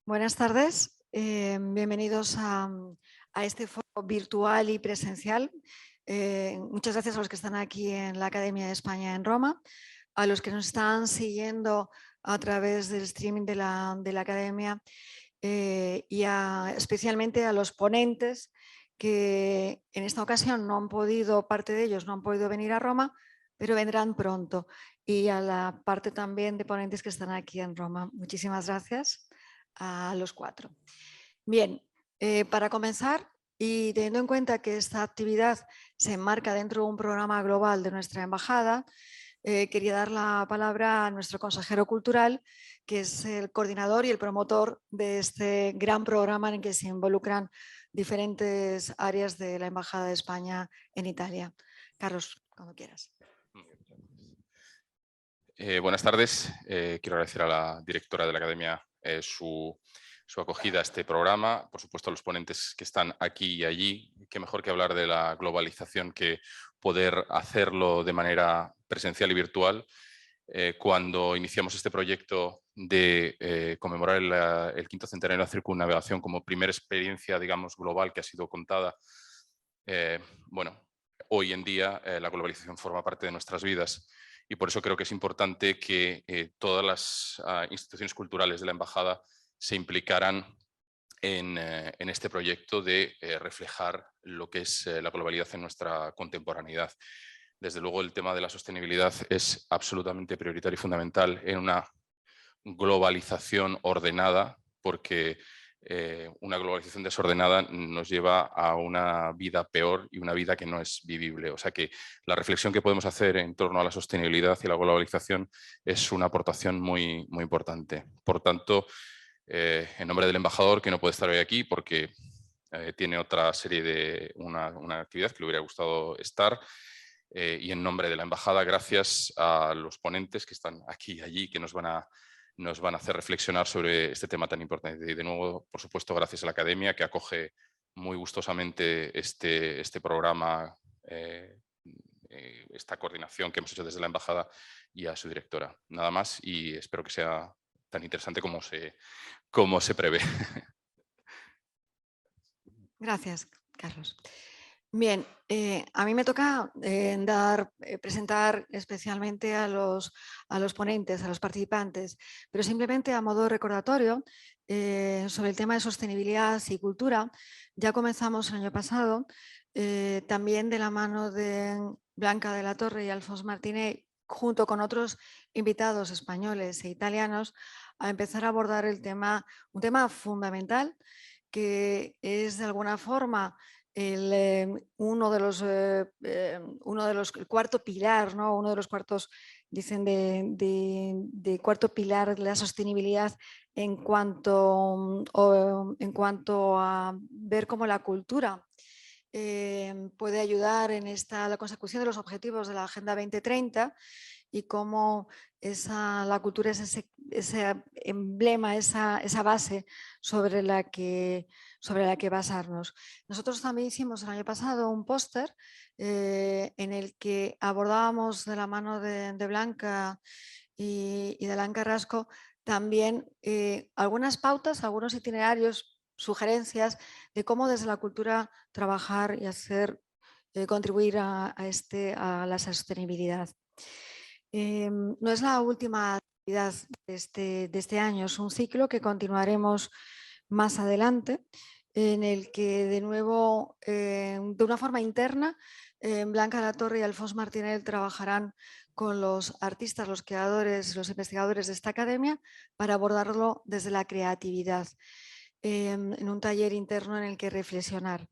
Buenas tardes, bienvenidos a este foro virtual y presencial. Muchas gracias a los que están aquí en la Academia de España en Roma, a los que nos están siguiendo a través del streaming de la Academia y especialmente a los ponentes que en esta ocasión no han podido, parte de ellos no han podido venir a Roma, pero vendrán pronto. Y a la parte también de ponentes que están aquí en Roma. Muchísimas gracias a los cuatro. Bien, para comenzar y teniendo en cuenta que esta actividad se enmarca dentro de un programa global de nuestra embajada, quería dar la palabra a nuestro consejero cultural, que es el coordinador y el promotor de este gran programa en el que se involucran diferentes áreas de la Embajada de España en Italia. Carlos, cuando quieras. Buenas tardes. Quiero agradecer a la directora de la Academia su acogida a este programa, por supuesto a los ponentes que están aquí y allí. Qué mejor que hablar de la globalización que poder hacerlo de manera presencial y virtual. Cuando iniciamos este proyecto de conmemorar el quinto centenario de la circunnavegación como primera experiencia, digamos, global que ha sido contada, bueno, hoy en día la globalización forma parte de nuestras vidas. Y por eso creo que es importante que todas las instituciones culturales de la embajada se implicaran en este proyecto de reflejar lo que es la globalidad en nuestra contemporaneidad. Desde luego, el tema de la sostenibilidad es absolutamente prioritario y fundamental en una globalización ordenada, porque una globalización desordenada nos lleva a una vida peor y una vida que no es vivible. O sea que la reflexión que podemos hacer en torno a la sostenibilidad y la globalización es una aportación muy, muy importante. Por tanto, en nombre del embajador, que no puede estar hoy aquí porque tiene otra serie de una actividad que le hubiera gustado estar, y en nombre de la embajada, gracias a los ponentes que están aquí y allí, que nos van a hacer reflexionar sobre este tema tan importante. Y de nuevo, por supuesto, gracias a la Academia, que acoge muy gustosamente este programa, esta coordinación que hemos hecho desde la embajada, y a su directora. Nada más, y espero que sea tan interesante como se prevé. Gracias, Carlos. Bien, a mí me toca presentar especialmente a los ponentes, a los participantes, pero simplemente a modo recordatorio sobre el tema de sostenibilidad y cultura. Ya comenzamos el año pasado, también de la mano de Blanca de la Torre y Alfonso Martínez, junto con otros invitados españoles e italianos, a empezar a abordar un tema fundamental, que es de alguna forma el cuarto pilar, ¿no? Uno de los cuartos, dicen, de cuarto pilar de la sostenibilidad en cuanto a ver cómo la cultura puede ayudar en la consecución de los objetivos de la Agenda 2030 y cómo la cultura es ese emblema, esa base sobre la que basarnos. Nosotros también hicimos el año pasado un póster en el que abordábamos de la mano de Blanca y de Alan Carrasco también algunas pautas, algunos itinerarios, sugerencias de cómo desde la cultura trabajar y contribuir a la sostenibilidad. No es la última actividad de este año, es un ciclo que continuaremos más adelante, en el que de nuevo, de una forma interna, Blanca Latorre y Alfonso Martínez trabajarán con los artistas, los creadores, los investigadores de esta academia para abordarlo desde la creatividad, en un taller interno en el que reflexionar.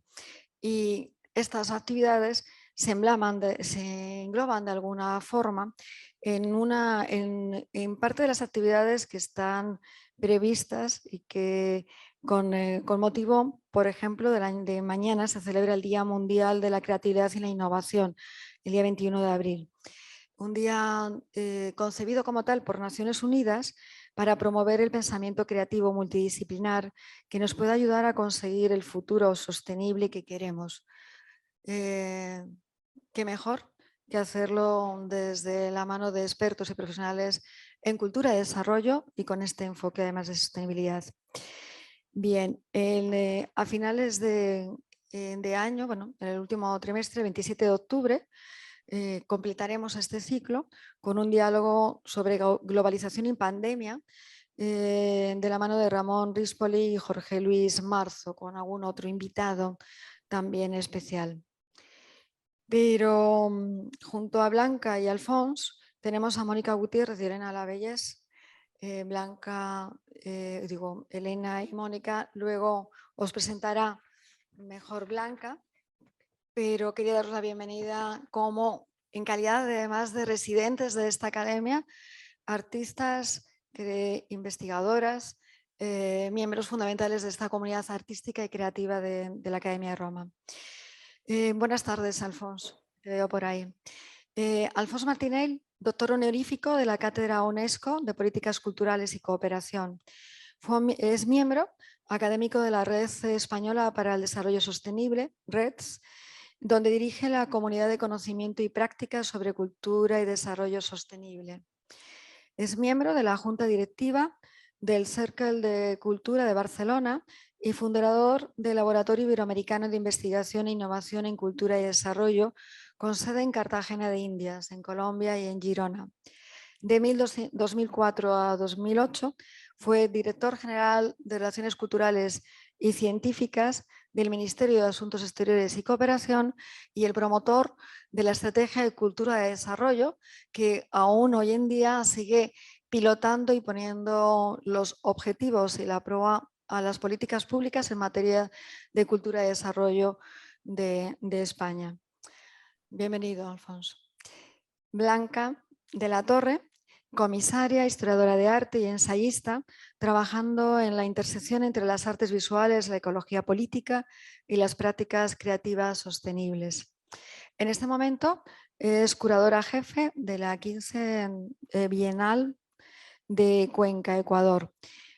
Y estas actividades se engloban de alguna forma en parte de las actividades que están previstas y que con motivo, por ejemplo, de mañana se celebra el Día Mundial de la Creatividad y la Innovación, el día 21 de abril. Un día concebido como tal por Naciones Unidas para promover el pensamiento creativo multidisciplinar que nos pueda ayudar a conseguir el futuro sostenible que queremos. ¿Qué mejor que hacerlo desde la mano de expertos y profesionales en cultura y desarrollo y con este enfoque además de sostenibilidad. Bien, a finales de año, bueno, en el último trimestre, 27 de octubre, completaremos este ciclo con un diálogo sobre globalización y pandemia de la mano de Ramón Rispoli y Jorge Luis Marzo, con algún otro invitado también especial. Pero junto a Blanca y Alfons tenemos a Mónica Gutiérrez y Elena Lavellés. Elena y Mónica luego os presentará mejor Blanca, pero quería daros la bienvenida como en calidad además de residentes de esta academia, artistas, investigadoras, miembros fundamentales de esta comunidad artística y creativa de la Academia de Roma. Buenas tardes, Alfons, te veo por ahí. Alfons Martinell, doctor honorífico de la Cátedra UNESCO de Políticas Culturales y Cooperación. Es miembro académico de la Red Española para el Desarrollo Sostenible, REDS, donde dirige la Comunidad de Conocimiento y Prácticas sobre Cultura y Desarrollo Sostenible. Es miembro de la Junta Directiva del Cercle de Cultura de Barcelona y fundador del Laboratorio Iberoamericano de Investigación e Innovación en Cultura y Desarrollo, con sede en Cartagena de Indias, en Colombia y en Girona. De 2004 a 2008 fue director general de Relaciones Culturales y Científicas del Ministerio de Asuntos Exteriores y Cooperación y el promotor de la Estrategia de Cultura de Desarrollo, que aún hoy en día sigue pilotando y poniendo los objetivos y la prueba a las políticas públicas en materia de cultura y desarrollo de España. Bienvenido, Alfonso. Blanca de la Torre, comisaria, historiadora de arte y ensayista, trabajando en la intersección entre las artes visuales, la ecología política y las prácticas creativas sostenibles. En este momento es curadora jefe de la 15 Bienal de Cuenca, Ecuador,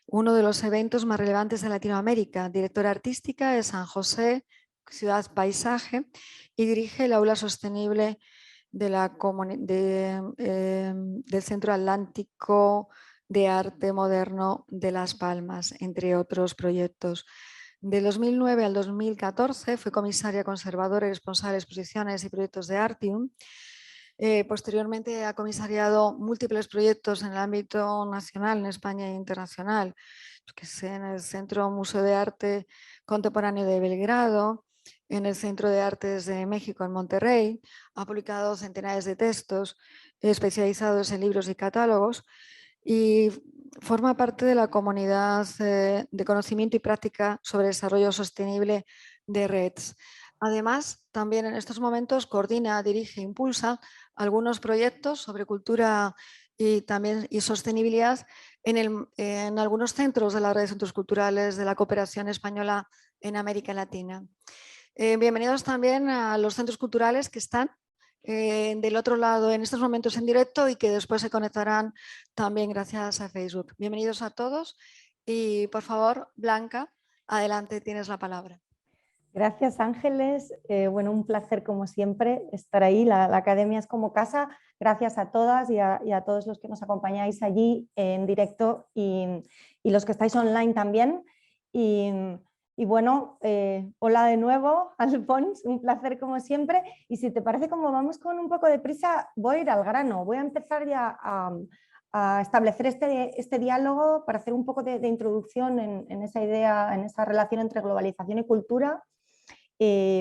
uno de los eventos más relevantes de Latinoamérica. Directora artística de San José, Ciudad Paisaje, y dirige el Aula Sostenible del Centro Atlántico de Arte Moderno de Las Palmas, entre otros proyectos. De 2009 al 2014 fue comisaria conservadora y responsable de exposiciones y proyectos de Artium. Posteriormente ha comisariado múltiples proyectos en el ámbito nacional, en España e internacional, en el Centro Museo de Arte Contemporáneo de Belgrado, en el Centro de Artes de México en Monterrey. Ha publicado centenares de textos especializados en libros y catálogos y forma parte de la comunidad de conocimiento y práctica sobre desarrollo sostenible de REDS. Además, también en estos momentos coordina, dirige e impulsa algunos proyectos sobre cultura y sostenibilidad en algunos centros de la red de centros culturales de la cooperación española en América Latina. Bienvenidos también a los centros culturales que están del otro lado en estos momentos en directo y que después se conectarán también gracias a Facebook. Bienvenidos a todos y por favor, Blanca, adelante, tienes la palabra. Gracias, Ángeles. Bueno, un placer como siempre estar ahí. La Academia es como casa. Gracias a todas y a todos los que nos acompañáis allí en directo y los que estáis online también. Y bueno, hola de nuevo, Alfons, un placer como siempre. Y si te parece, como vamos con un poco de prisa, voy a ir al grano. Voy a empezar ya a establecer este diálogo para hacer un poco de introducción en esa idea, en esa relación entre globalización y cultura.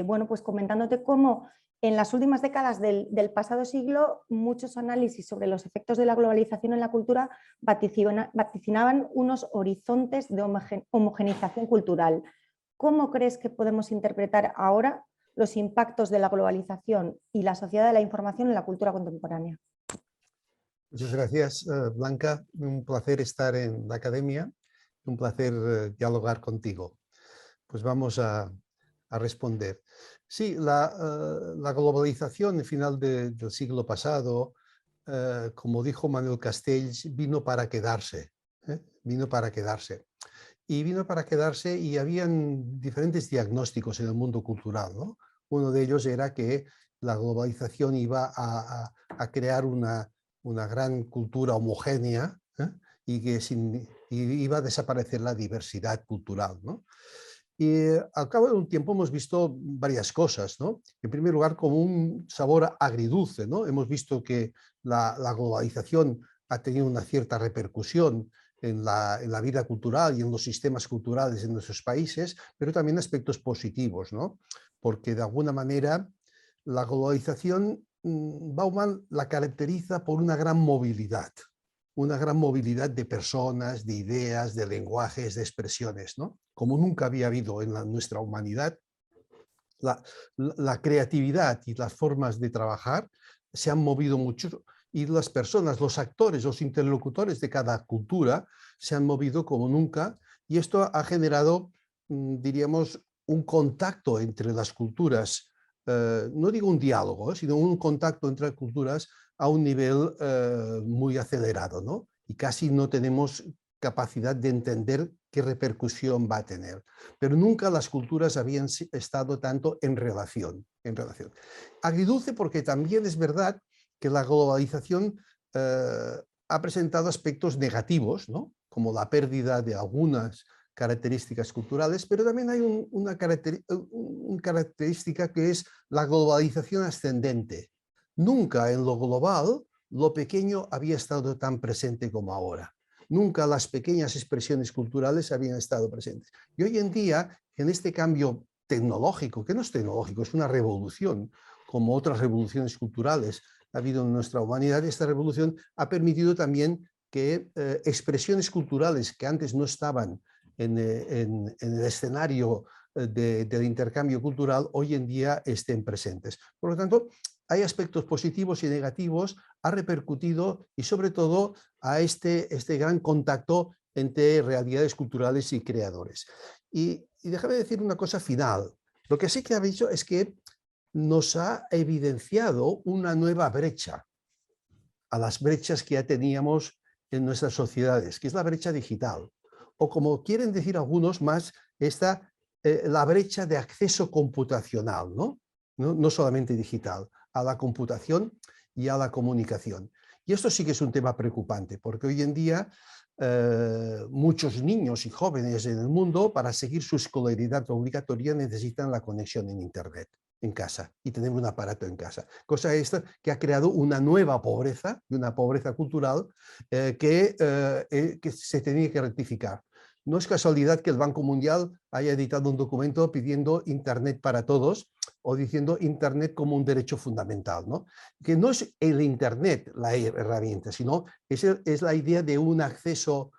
Bueno, pues comentándote cómo en las últimas décadas del pasado siglo muchos análisis sobre los efectos de la globalización en la cultura vaticinaban unos horizontes de homogeneización cultural. ¿Cómo crees que podemos interpretar ahora los impactos de la globalización y la sociedad de la información en la cultura contemporánea? Muchas gracias, Blanca. Un placer estar en la Academia, un placer dialogar contigo. Pues vamos a responder. Sí, la globalización al final del siglo pasado, como dijo Manuel Castells, vino para quedarse. Vino para quedarse. Y vino para quedarse y habían diferentes diagnósticos en el mundo cultural, ¿no? Uno de ellos era que la globalización iba a crear una una gran cultura homogénea, y que iba a desaparecer la diversidad cultural, ¿no? Y al cabo de un tiempo hemos visto varias cosas, ¿no? En primer lugar, como un sabor agridulce, ¿no? Hemos visto que la globalización ha tenido una cierta repercusión en la vida cultural y en los sistemas culturales en nuestros países, pero también aspectos positivos, ¿no? Porque de alguna manera la globalización, Bauman la caracteriza por una gran movilidad de personas, de ideas, de lenguajes, de expresiones, ¿no? Como nunca había habido en nuestra humanidad. La creatividad y las formas de trabajar se han movido mucho, y las personas, los actores, los interlocutores de cada cultura se han movido como nunca, y esto ha generado, diríamos, un contacto entre las culturas, no digo un diálogo, sino un contacto entre culturas a un nivel muy acelerado, ¿no? Y casi no tenemos capacidad de entender qué repercusión va a tener. Pero nunca las culturas habían estado tanto en relación. Agridulce porque también es verdad que la globalización ha presentado aspectos negativos, ¿no? Como la pérdida de algunas características culturales, pero también hay una característica que es la globalización ascendente. Nunca en lo global lo pequeño había estado tan presente como ahora. Nunca las pequeñas expresiones culturales habían estado presentes. Y hoy en día, en este cambio tecnológico, que no es tecnológico, es una revolución, como otras revoluciones culturales ha habido en nuestra humanidad, esta revolución ha permitido también que expresiones culturales que antes no estaban en el escenario del intercambio cultural, hoy en día estén presentes. Por lo tanto, hay aspectos positivos y negativos, ha repercutido y sobre todo a este gran contacto entre realidades culturales y creadores. Y déjame decir una cosa final. Lo que sí que ha dicho es que nos ha evidenciado una nueva brecha a las brechas que ya teníamos en nuestras sociedades, que es la brecha digital. O como quieren decir algunos más, la brecha de acceso computacional, ¿no? No solamente digital, a la computación y a la comunicación. Y esto sí que es un tema preocupante, porque hoy en día muchos niños y jóvenes en el mundo, para seguir su escolaridad obligatoria, necesitan la conexión en Internet en casa y tener un aparato en casa. Cosa esta que ha creado una nueva pobreza, una pobreza cultural que se tenía que rectificar. No es casualidad que el Banco Mundial haya editado un documento pidiendo Internet para todos, o diciendo Internet como un derecho fundamental, ¿no? Que no es el Internet la herramienta, sino es la idea de un acceso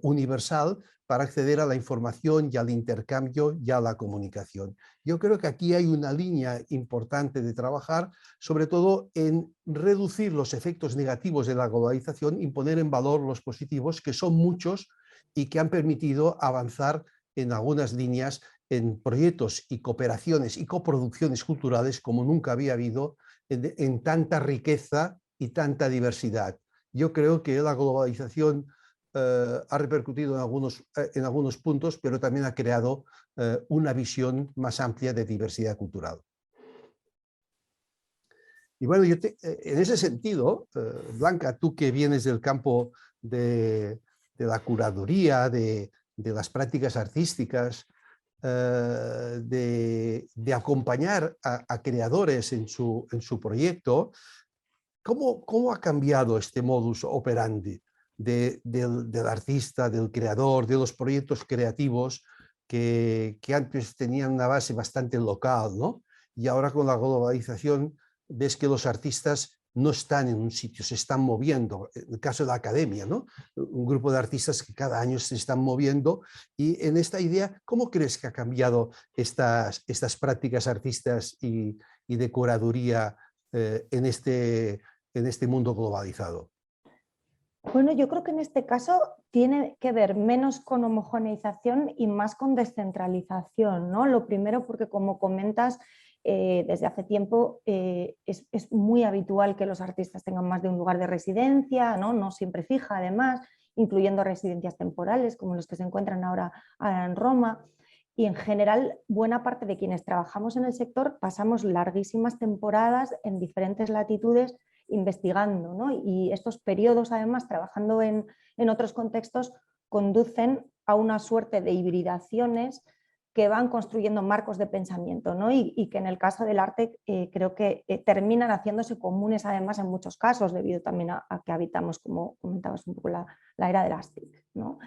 universal para acceder a la información y al intercambio y a la comunicación. Yo creo que aquí hay una línea importante de trabajar, sobre todo en reducir los efectos negativos de la globalización y poner en valor los positivos, que son muchos y que han permitido avanzar en algunas líneas, en proyectos y cooperaciones y coproducciones culturales como nunca había habido en tanta riqueza y tanta diversidad. Yo creo que la globalización ha repercutido en algunos puntos, pero también ha creado una visión más amplia de diversidad cultural. Y bueno, en ese sentido, Blanca, tú que vienes del campo de la curaduría, de las prácticas artísticas, de acompañar a creadores en su proyecto, ¿cómo ha cambiado este modus operandi del artista, del creador, de los proyectos creativos que antes tenían una base bastante local, ¿no? Y ahora con la globalización ves que los artistas no están en un sitio, se están moviendo. En el caso de la academia, ¿no? Un grupo de artistas que cada año se están moviendo. Y en esta idea, ¿cómo crees que ha cambiado estas prácticas artistas y de curaduría en este mundo globalizado? Bueno, yo creo que en este caso tiene que ver menos con homogeneización y más con descentralización, ¿no? Lo primero porque, como comentas, desde hace tiempo es muy habitual que los artistas tengan más de un lugar de residencia, no siempre fija además, incluyendo residencias temporales como los que se encuentran ahora en Roma. Y en general, buena parte de quienes trabajamos en el sector pasamos larguísimas temporadas en diferentes latitudes investigando, ¿no? Y estos periodos, además, trabajando en otros contextos, conducen a una suerte de hibridaciones que van construyendo marcos de pensamiento, ¿no? Y que en el caso del arte creo que terminan haciéndose comunes, además, en muchos casos, debido también a que habitamos, como comentabas un poco, la era de las TIC, ¿no?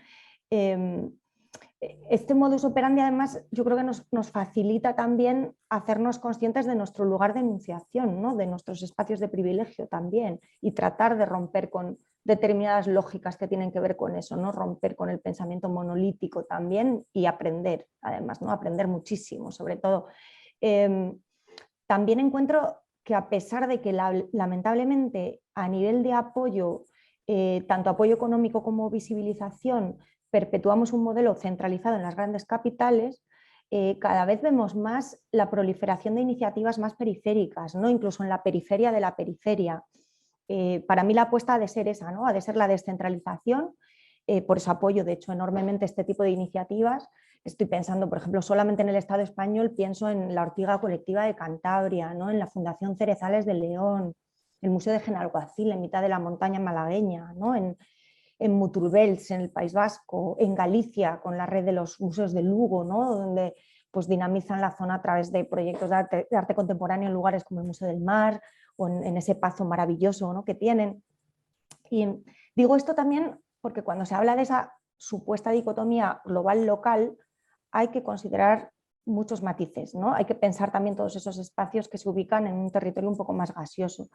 Este modus operandi, además, yo creo que nos facilita también hacernos conscientes de nuestro lugar de enunciación, ¿no? De nuestros espacios de privilegio también, y tratar de romper con determinadas lógicas que tienen que ver con eso, ¿no? Romper con el pensamiento monolítico también y aprender, además, ¿no? Aprender muchísimo, sobre todo. También encuentro que, a pesar de que lamentablemente a nivel de apoyo, tanto apoyo económico como visibilización, perpetuamos un modelo centralizado en las grandes capitales, cada vez vemos más la proliferación de iniciativas más periféricas, ¿no? Incluso en la periferia de la periferia. Para mí la apuesta ha de ser esa, ¿no? Ha de ser la descentralización, por eso apoyo de hecho enormemente este tipo de iniciativas. Estoy pensando, por ejemplo, solamente en el Estado español, pienso en la Ortiga Colectiva de Cantabria, ¿no? En la Fundación Cerezales de León, el Museo de Genalguacil en mitad de la montaña malagueña, ¿no? En Muturbels, en el País Vasco, en Galicia, con la red de los museos de Lugo, ¿no? Donde pues dinamizan la zona a través de proyectos de arte contemporáneo en lugares como el Museo del Mar o en ese pazo maravilloso, ¿no? que tienen. Y digo esto también porque cuando se habla de esa supuesta dicotomía global-local, hay que considerar muchos matices, ¿no? Hay que pensar también todos esos espacios que se ubican en un territorio un poco más gaseoso.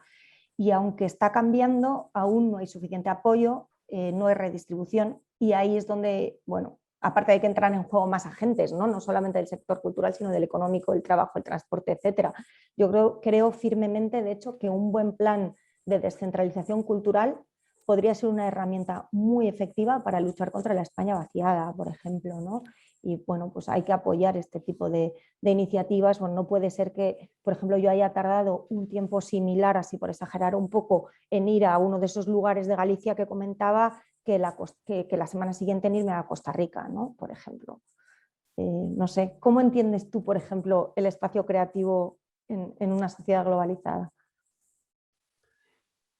Y aunque está cambiando, aún no hay suficiente apoyo, no hay redistribución, y ahí es donde, bueno, aparte hay que entrar en juego más agentes, no solamente del sector cultural, sino del económico, el trabajo, el transporte, etcétera. Yo creo firmemente, de hecho, que un buen plan de descentralización cultural podría ser una herramienta muy efectiva para luchar contra la España vaciada, por ejemplo, ¿no? Y bueno, pues hay que apoyar este tipo de iniciativas. Bueno, no puede ser que, por ejemplo, yo haya tardado un tiempo similar, así por exagerar un poco, en ir a uno de esos lugares de Galicia que comentaba, que la semana siguiente en irme a Costa Rica, ¿no? Por ejemplo. No sé, ¿cómo entiendes tú, por ejemplo, el espacio creativo en una sociedad globalizada?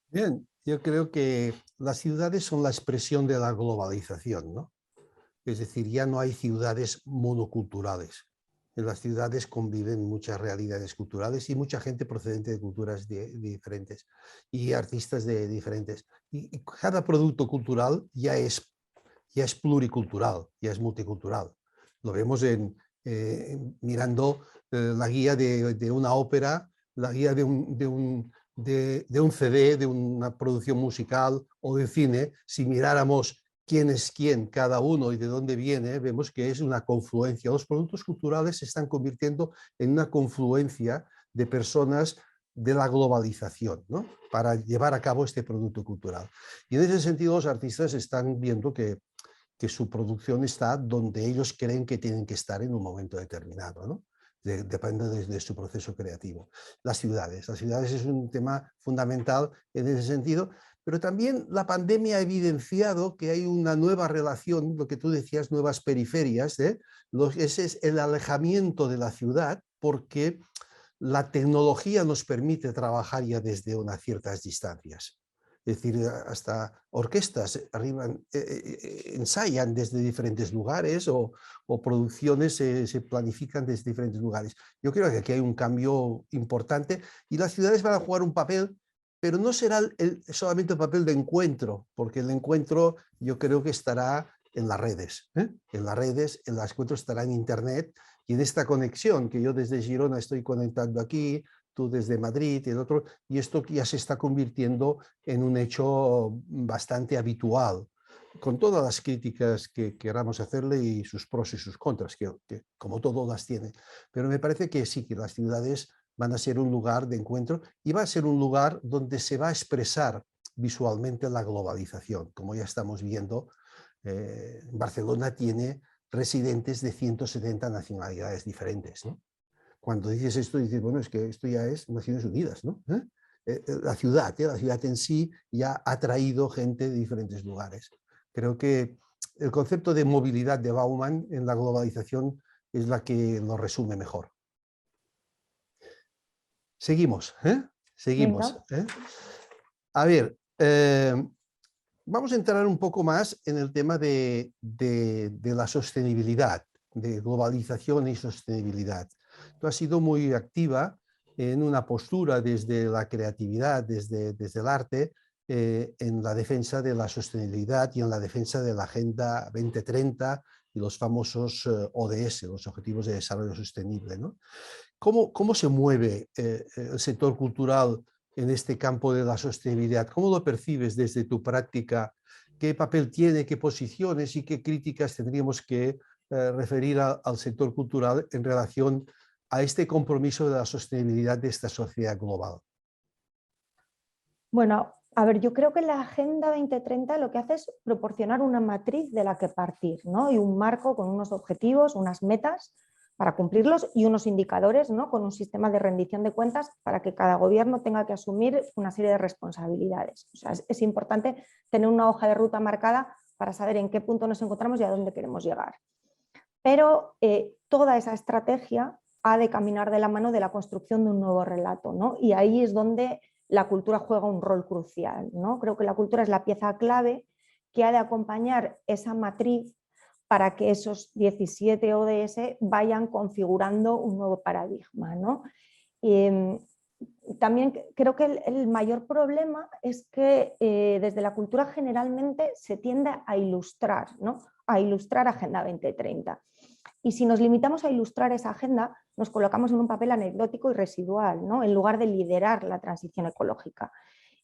Bien, yo creo que las ciudades son la expresión de la globalización, ¿no? Es decir, ya no hay ciudades monoculturales. En las ciudades conviven muchas realidades culturales y mucha gente procedente de culturas diferentes y artistas diferentes. Y cada producto cultural ya es pluricultural, ya es multicultural. Lo vemos mirando la guía de una ópera, la guía de un CD, de una producción musical o de cine. Si miráramos quién es quién, cada uno y de dónde viene, vemos que es una confluencia. Los productos culturales se están convirtiendo en una confluencia de personas de la globalización, ¿no? Para llevar a cabo este producto cultural. Y en ese sentido los artistas están viendo que su producción está donde ellos creen que tienen que estar en un momento determinado, ¿no? Depende de su proceso creativo. Las ciudades es un tema fundamental en ese sentido, pero también la pandemia ha evidenciado que hay una nueva relación, lo que tú decías, nuevas periferias, ese es el alejamiento de la ciudad, porque la tecnología nos permite trabajar ya desde unas ciertas distancias. Es decir, hasta orquestas ensayan desde diferentes lugares o producciones se planifican desde diferentes lugares. Yo creo que aquí hay un cambio importante y las ciudades van a jugar un papel, pero no será solamente el papel de encuentro, porque el encuentro yo creo que estará en las redes. En las redes, el encuentro estará en Internet y en esta conexión que yo desde Girona estoy conectando aquí, tú desde Madrid y el otro, y esto ya se está convirtiendo en un hecho bastante habitual, con todas las críticas que queramos hacerle y sus pros y sus contras, que como todo las tiene. Pero me parece que sí, que las ciudades van a ser un lugar de encuentro y va a ser un lugar donde se va a expresar visualmente la globalización. Como ya estamos viendo, Barcelona tiene residentes de 170 nacionalidades diferentes, ¿no? Cuando dices esto, dices, bueno, es que esto ya es Naciones Unidas, ¿no? La ciudad en sí ya ha traído gente de diferentes lugares. Creo que el concepto de movilidad de Bauman en la globalización es la que lo resume mejor. Seguimos, seguimos. A ver, vamos a entrar un poco más en el tema de la sostenibilidad, de globalización y sostenibilidad. Tú has sido muy activa en una postura desde la creatividad, desde el arte, en la defensa de la sostenibilidad y en la defensa de la Agenda 2030 y los famosos ODS, los Objetivos de Desarrollo Sostenible, ¿no? ¿Cómo se mueve el sector cultural en este campo de la sostenibilidad? ¿Cómo lo percibes desde tu práctica? ¿Qué papel tiene, qué posiciones y qué críticas tendríamos que referir al sector cultural en relación a este compromiso de la sostenibilidad de esta sociedad global? Bueno, a ver, yo creo que la Agenda 2030 lo que hace es proporcionar una matriz de la que partir, ¿no? Y un marco con unos objetivos, unas metas para cumplirlos y unos indicadores, ¿no? Con un sistema de rendición de cuentas para que cada gobierno tenga que asumir una serie de responsabilidades. O sea, es importante tener una hoja de ruta marcada para saber en qué punto nos encontramos y a dónde queremos llegar. Pero toda esa estrategia ha de caminar de la mano de la construcción de un nuevo relato, ¿no? Y ahí es donde la cultura juega un rol crucial, ¿no? Creo que la cultura es la pieza clave que ha de acompañar esa matriz para que esos 17 ODS vayan configurando un nuevo paradigma, ¿no? También creo que el mayor problema es que desde la cultura generalmente se tiende a ilustrar, ¿no? A ilustrar Agenda 2030. Y si nos limitamos a ilustrar esa agenda, nos colocamos en un papel anecdótico y residual, ¿no? En lugar de liderar la transición ecológica.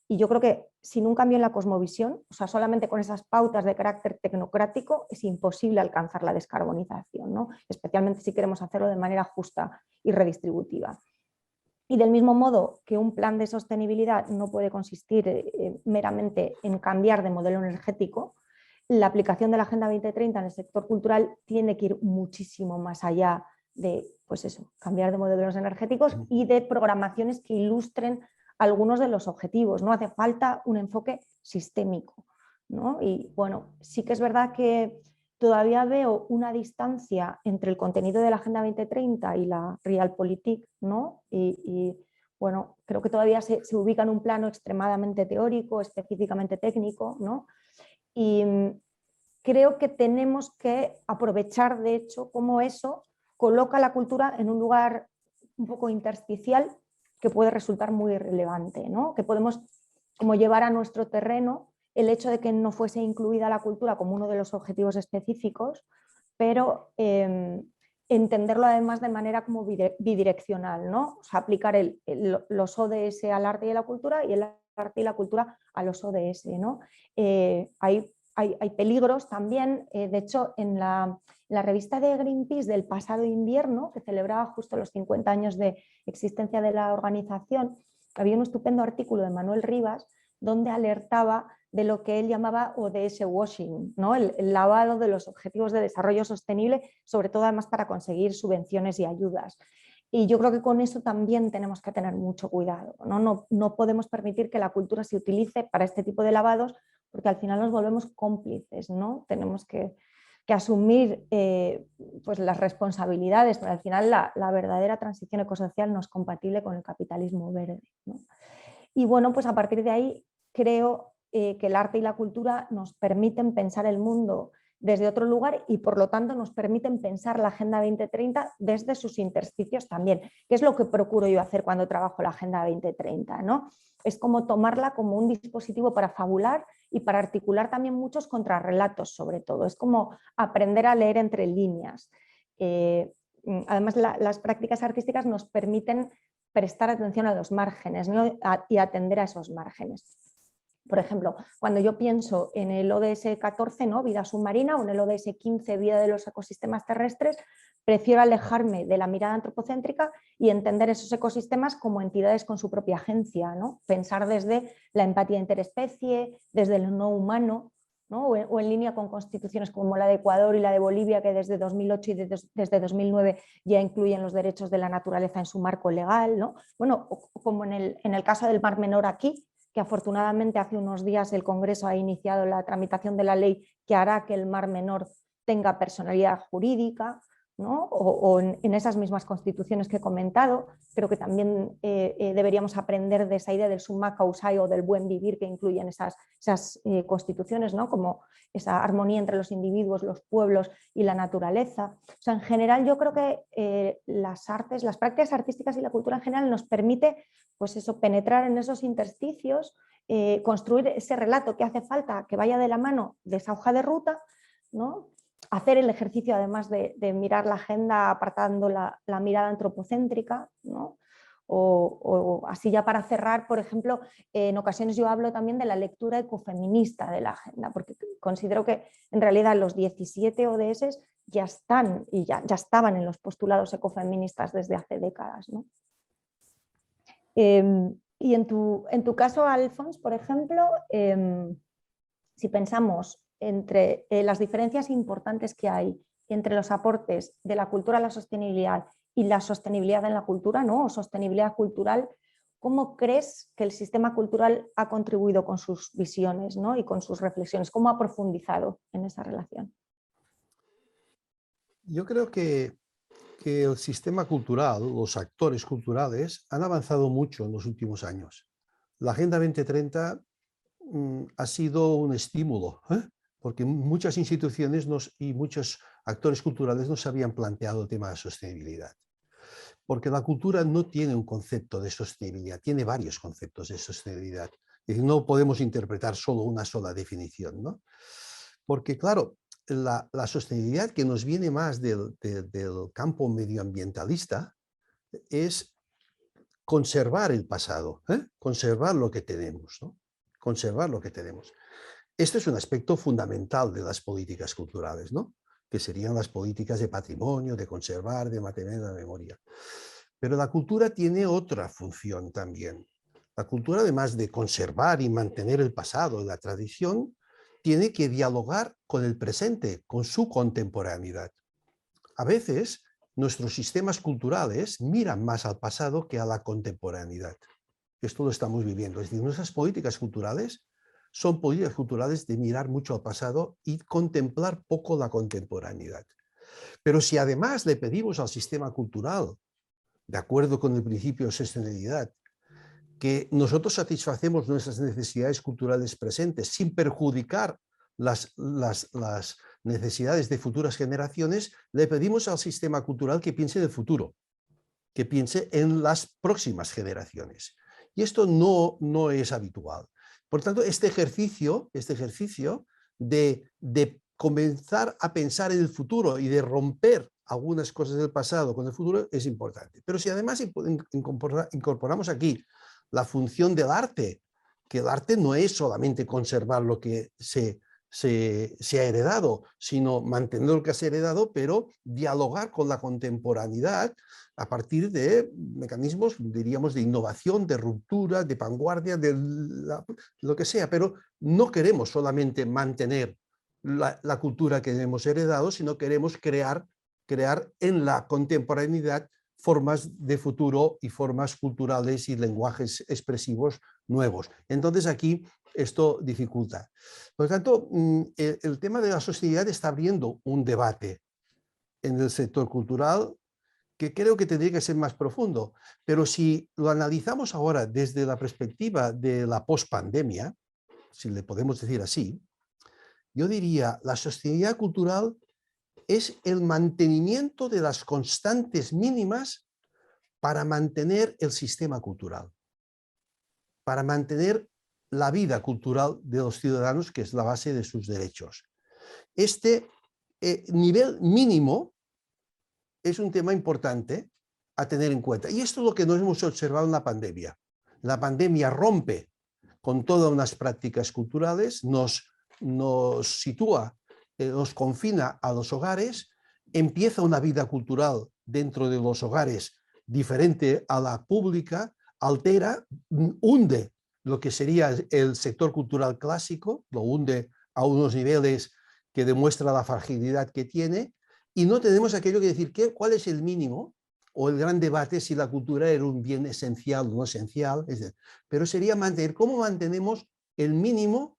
Y yo creo que sin un cambio en la cosmovisión, o sea, solamente con esas pautas de carácter tecnocrático, es imposible alcanzar la descarbonización, ¿no? Especialmente si queremos hacerlo de manera justa y redistributiva. Y del mismo modo que un plan de sostenibilidad no puede consistir meramente en cambiar de modelo energético, la aplicación de la Agenda 2030 en el sector cultural tiene que ir muchísimo más allá de, pues eso, cambiar de modelos energéticos y de programaciones que ilustren algunos de los objetivos. No hace falta un enfoque sistémico, ¿no? Y bueno, sí que es verdad que todavía veo una distancia entre el contenido de la Agenda 2030 y la Realpolitik, ¿no? Y bueno, creo que todavía se ubica en un plano extremadamente teórico, específicamente técnico, ¿no? Y creo que tenemos que aprovechar, de hecho, cómo eso coloca la cultura en un lugar un poco intersticial que puede resultar muy relevante, ¿no? Que podemos como llevar a nuestro terreno el hecho de que no fuese incluida la cultura como uno de los objetivos específicos, pero entenderlo además de manera como bidireccional, ¿no? O sea, aplicar los ODS al arte y a la cultura y el arte y la cultura a los ODS, ¿no? Hay peligros también, de hecho, en la revista de Greenpeace del pasado invierno, que celebraba justo los 50 años de existencia de la organización, había un estupendo artículo de Manuel Rivas donde alertaba de lo que él llamaba ODS washing, ¿no? El lavado de los objetivos de desarrollo sostenible, sobre todo además para conseguir subvenciones y ayudas. Y yo creo que con eso también tenemos que tener mucho cuidado, ¿no? No podemos permitir que la cultura se utilice para este tipo de lavados, porque al final nos volvemos cómplices, ¿no? Tenemos que asumir pues las responsabilidades, pero al final la verdadera transición ecosocial no es compatible con el capitalismo verde, ¿no? Y bueno, pues a partir de ahí creo que el arte y la cultura nos permiten pensar el mundo desde otro lugar y por lo tanto nos permiten pensar la Agenda 2030 desde sus intersticios también, que es lo que procuro yo hacer cuando trabajo la Agenda 2030, ¿no? Es como tomarla como un dispositivo para fabular y para articular también muchos contrarrelatos, sobre todo. Es como aprender a leer entre líneas. Además, las prácticas artísticas nos permiten prestar atención a los márgenes, ¿no? Y atender a esos márgenes. Por ejemplo, cuando yo pienso en el ODS 14, ¿no? Vida submarina, o en el ODS 15, vida de los ecosistemas terrestres, prefiero alejarme de la mirada antropocéntrica y entender esos ecosistemas como entidades con su propia agencia, ¿no? Pensar desde la empatía interespecie, desde lo no humano, ¿no? O en línea con constituciones como la de Ecuador y la de Bolivia, que desde 2008 y desde 2009 ya incluyen los derechos de la naturaleza en su marco legal, ¿no? Bueno, como en el caso del Mar Menor aquí, que afortunadamente hace unos días el Congreso ha iniciado la tramitación de la ley que hará que el Mar Menor tenga personalidad jurídica, ¿no? O en esas mismas constituciones que he comentado. Creo que también deberíamos aprender de esa idea del summa causae o del buen vivir que incluyen esas constituciones, ¿no? Como esa armonía entre los individuos, los pueblos y la naturaleza. O sea, en general yo creo que las artes, las prácticas artísticas y la cultura en general nos permite, pues eso, penetrar en esos intersticios, construir ese relato que hace falta que vaya de la mano de esa hoja de ruta, ¿no? Hacer el ejercicio además de mirar la agenda apartando la mirada antropocéntrica, ¿no? O así ya para cerrar, por ejemplo, en ocasiones yo hablo también de la lectura ecofeminista de la agenda, porque considero que en realidad los 17 ODS ya están y ya estaban en los postulados ecofeministas desde hace décadas, ¿no? Y en tu caso, Alfons, por ejemplo, si pensamos entre las diferencias importantes que hay entre los aportes de la cultura a la sostenibilidad y la sostenibilidad en la cultura, ¿no? O sostenibilidad cultural, ¿cómo crees que el sistema cultural ha contribuido con sus visiones, ¿no? Y con sus reflexiones? ¿Cómo ha profundizado en esa relación? Yo creo que el sistema cultural, los actores culturales, han avanzado mucho en los últimos años. La Agenda 2030 ha sido un estímulo, porque muchas instituciones y muchos actores culturales no se habían planteado el tema de sostenibilidad. Porque la cultura no tiene un concepto de sostenibilidad, tiene varios conceptos de sostenibilidad. Es decir, no podemos interpretar solo una sola definición, ¿no? Porque, claro, la sostenibilidad que nos viene más del campo medioambientalista es conservar el pasado, conservar lo que tenemos, ¿no? Conservar lo que tenemos. Este es un aspecto fundamental de las políticas culturales, ¿no? Que serían las políticas de patrimonio, de conservar, de mantener la memoria. Pero la cultura tiene otra función también. La cultura, además de conservar y mantener el pasado, la tradición, tiene que dialogar con el presente, con su contemporaneidad. A veces, nuestros sistemas culturales miran más al pasado que a la contemporaneidad. Esto lo estamos viviendo. Es decir, nuestras políticas culturales son políticas culturales de mirar mucho al pasado y contemplar poco la contemporaneidad. Pero si además le pedimos al sistema cultural, de acuerdo con el principio de sostenibilidad, que nosotros satisfacemos nuestras necesidades culturales presentes sin perjudicar las necesidades de futuras generaciones, le pedimos al sistema cultural que piense en el futuro, que piense en las próximas generaciones. Y esto no es habitual. Por tanto, este ejercicio de comenzar a pensar en el futuro y de romper algunas cosas del pasado con el futuro es importante. Pero si además incorporamos aquí la función del arte, que el arte no es solamente conservar lo que se ha heredado, sino mantener lo que se ha heredado, pero dialogar con la contemporaneidad a partir de mecanismos, diríamos, de innovación, de ruptura, de vanguardia, de lo que sea, pero no queremos solamente mantener la cultura que hemos heredado, sino queremos crear en la contemporaneidad formas de futuro y formas culturales y lenguajes expresivos nuevos. Entonces aquí esto dificulta. Por lo tanto, el tema de la sostenibilidad está abriendo un debate en el sector cultural que creo que tendría que ser más profundo. Pero si lo analizamos ahora desde la perspectiva de la pospandemia, si le podemos decir así, yo diría la sostenibilidad cultural es el mantenimiento de las constantes mínimas para mantener el sistema cultural, para mantener la vida cultural de los ciudadanos, que es la base de sus derechos. Este nivel mínimo es un tema importante a tener en cuenta. Y esto es lo que nos hemos observado en la pandemia. La pandemia rompe con todas unas prácticas culturales, nos sitúa, nos confina a los hogares, empieza una vida cultural dentro de los hogares diferente a la pública, altera, hunde lo que sería el sector cultural clásico, lo hunde a unos niveles que demuestra la fragilidad que tiene, y no tenemos aquello que decir, ¿cuál es el mínimo? O el gran debate si la cultura era un bien esencial o no esencial, pero sería mantener, ¿cómo mantenemos el mínimo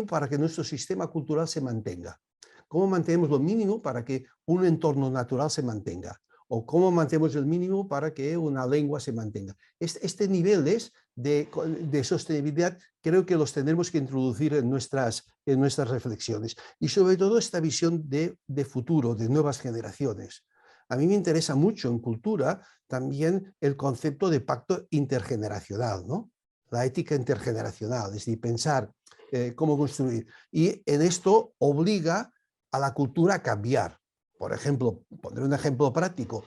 para que nuestro sistema cultural se mantenga? cómo mantenemos lo mínimo para que un entorno natural se mantenga, o cómo mantenemos el mínimo para que una lengua se mantenga. Este niveles de sostenibilidad creo que los tendremos que introducir en nuestras reflexiones, y sobre todo esta visión de futuro, de nuevas generaciones. A mí me interesa mucho en cultura también el concepto de pacto intergeneracional, ¿no? La ética intergeneracional, es decir, pensar cómo construir. Y en esto obliga a la cultura a cambiar. Por ejemplo, pondré un ejemplo práctico.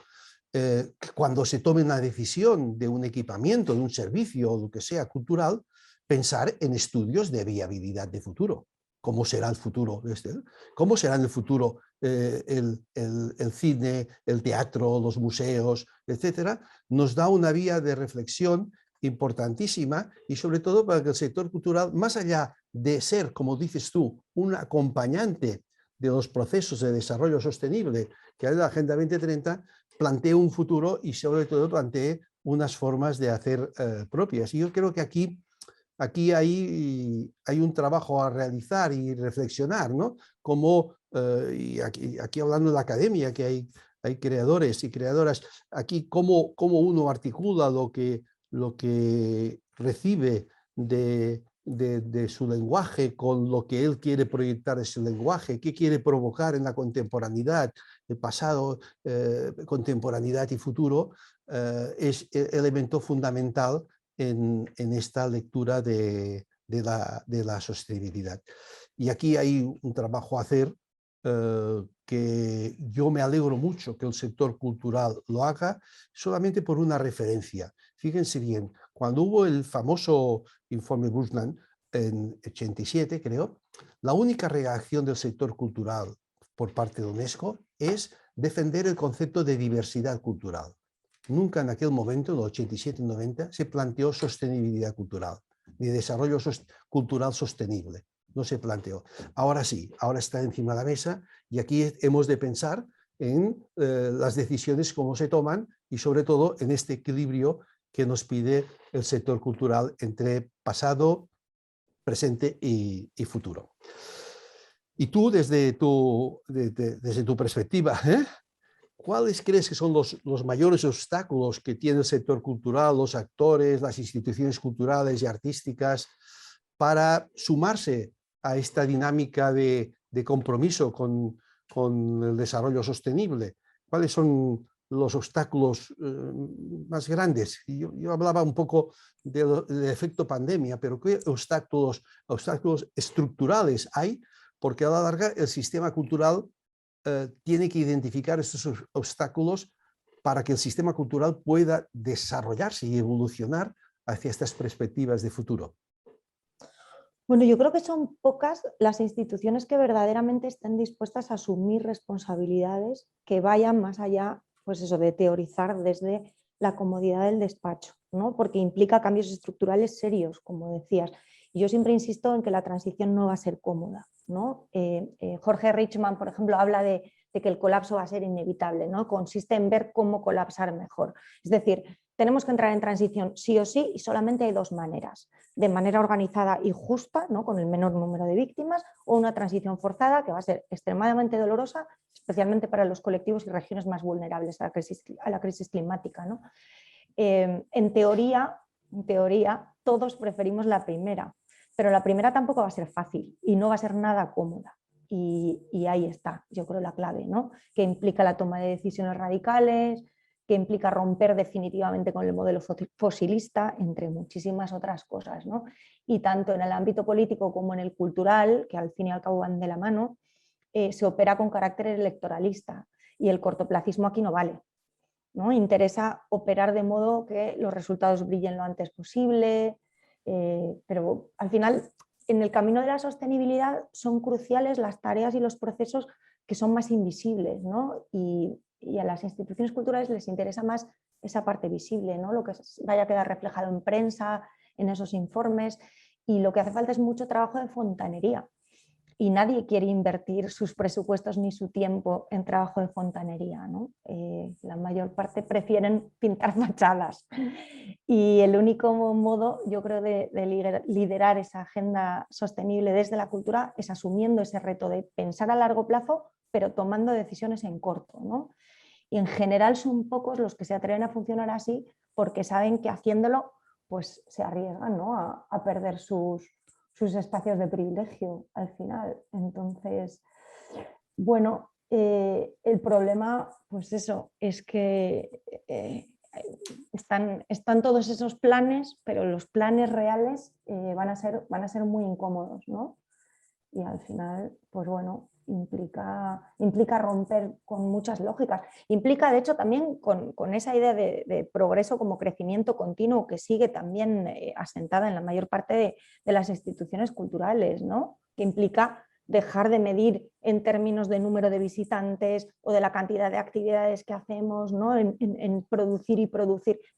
Cuando se tome una decisión de un equipamiento, de un servicio o lo que sea cultural, pensar en estudios de viabilidad de futuro. ¿Cómo será el futuro? ¿Cómo será en el futuro el cine, el teatro, los museos, etcétera? Nos da una vía de reflexión importantísima, y sobre todo para que el sector cultural, más allá de ser, como dices tú, un acompañante de los procesos de desarrollo sostenible que hay en la Agenda 2030, plantee un futuro y sobre todo plantee unas formas de hacer propias. Y yo creo que aquí hay un trabajo a realizar y reflexionar, ¿no? Como, y aquí hablando de la academia, que hay creadores y creadoras, aquí cómo uno articula lo que recibe de su lenguaje con lo que él quiere proyectar de su lenguaje, qué quiere provocar en la contemporaneidad, el pasado, contemporaneidad y futuro, es elemento fundamental en esta lectura de la sostenibilidad. Y aquí hay un trabajo a hacer que yo me alegro mucho que el sector cultural lo haga, solamente por una referencia. Fíjense bien, cuando hubo el famoso informe Brundtland en 87, creo, la única reacción del sector cultural por parte de UNESCO es defender el concepto de diversidad cultural. Nunca en aquel momento, en el 87-90, se planteó sostenibilidad cultural, ni desarrollo cultural sostenible. No se planteó. Ahora sí, ahora está encima de la mesa, y aquí hemos de pensar en las decisiones, cómo se toman, y sobre todo en este equilibrio que nos pide el sector cultural entre pasado, presente y futuro. Y tú, desde tu perspectiva, ¿cuáles crees que son los mayores obstáculos que tiene el sector cultural, los actores, las instituciones culturales y artísticas, para sumarse a esta dinámica de compromiso con el desarrollo sostenible? ¿Cuáles son los obstáculos más grandes? Yo hablaba un poco del efecto pandemia, pero ¿qué obstáculos estructurales hay? Porque a la larga el sistema cultural tiene que identificar estos obstáculos para que el sistema cultural pueda desarrollarse y evolucionar hacia estas perspectivas de futuro. Bueno, yo creo que son pocas las instituciones que verdaderamente estén dispuestas a asumir responsabilidades que vayan más allá, pues eso, de teorizar desde la comodidad del despacho, ¿no? Porque implica cambios estructurales serios, como decías. Y yo siempre insisto en que la transición no va a ser cómoda, ¿no? Jorge Richman, por ejemplo, habla de que el colapso va a ser inevitable, ¿no? Consiste en ver cómo colapsar mejor. Es decir, tenemos que entrar en transición sí o sí, y solamente hay dos maneras: de manera organizada y justa, ¿no? Con el menor número de víctimas, o una transición forzada que va a ser extremadamente dolorosa, especialmente para los colectivos y regiones más vulnerables a la crisis climática, ¿no? En teoría, todos preferimos la primera, pero la primera tampoco va a ser fácil y no va a ser nada cómoda. Y ahí está, yo creo, la clave, ¿no? Que implica la toma de decisiones radicales, que implica romper definitivamente con el modelo fosilista, entre muchísimas otras cosas, ¿no? Y tanto en el ámbito político como en el cultural, que al fin y al cabo van de la mano, se opera con carácter electoralista, y el cortoplacismo aquí no vale, ¿no? Interesa operar de modo que los resultados brillen lo antes posible, pero al final, en el camino de la sostenibilidad son cruciales las tareas y los procesos que son más invisibles, ¿no? Y a las instituciones culturales les interesa más esa parte visible, ¿no? Lo que vaya a quedar reflejado en prensa, en esos informes, y lo que hace falta es mucho trabajo de fontanería. y nadie quiere invertir sus presupuestos ni su tiempo en trabajo de fontanería, ¿no? La mayor parte prefieren pintar fachadas y el único modo, yo creo, de liderar esa agenda sostenible desde la cultura es asumiendo ese reto de pensar a largo plazo pero tomando decisiones en corto, ¿no? Y en general son pocos los que se atreven a funcionar así porque saben que haciéndolo pues se arriesgan, ¿no? a perder sus espacios de privilegio al final. Entonces, bueno, el problema, pues eso, es que están todos esos planes, pero los planes reales van a ser muy incómodos, ¿no? Y al final, pues bueno, implica romper con muchas lógicas. Implica, de hecho, también con esa idea de progreso como crecimiento continuo que sigue también asentada en la mayor parte de las instituciones culturales, ¿no? Que implica dejar de medir en términos de número de visitantes o de la cantidad de actividades que hacemos, ¿no? en producir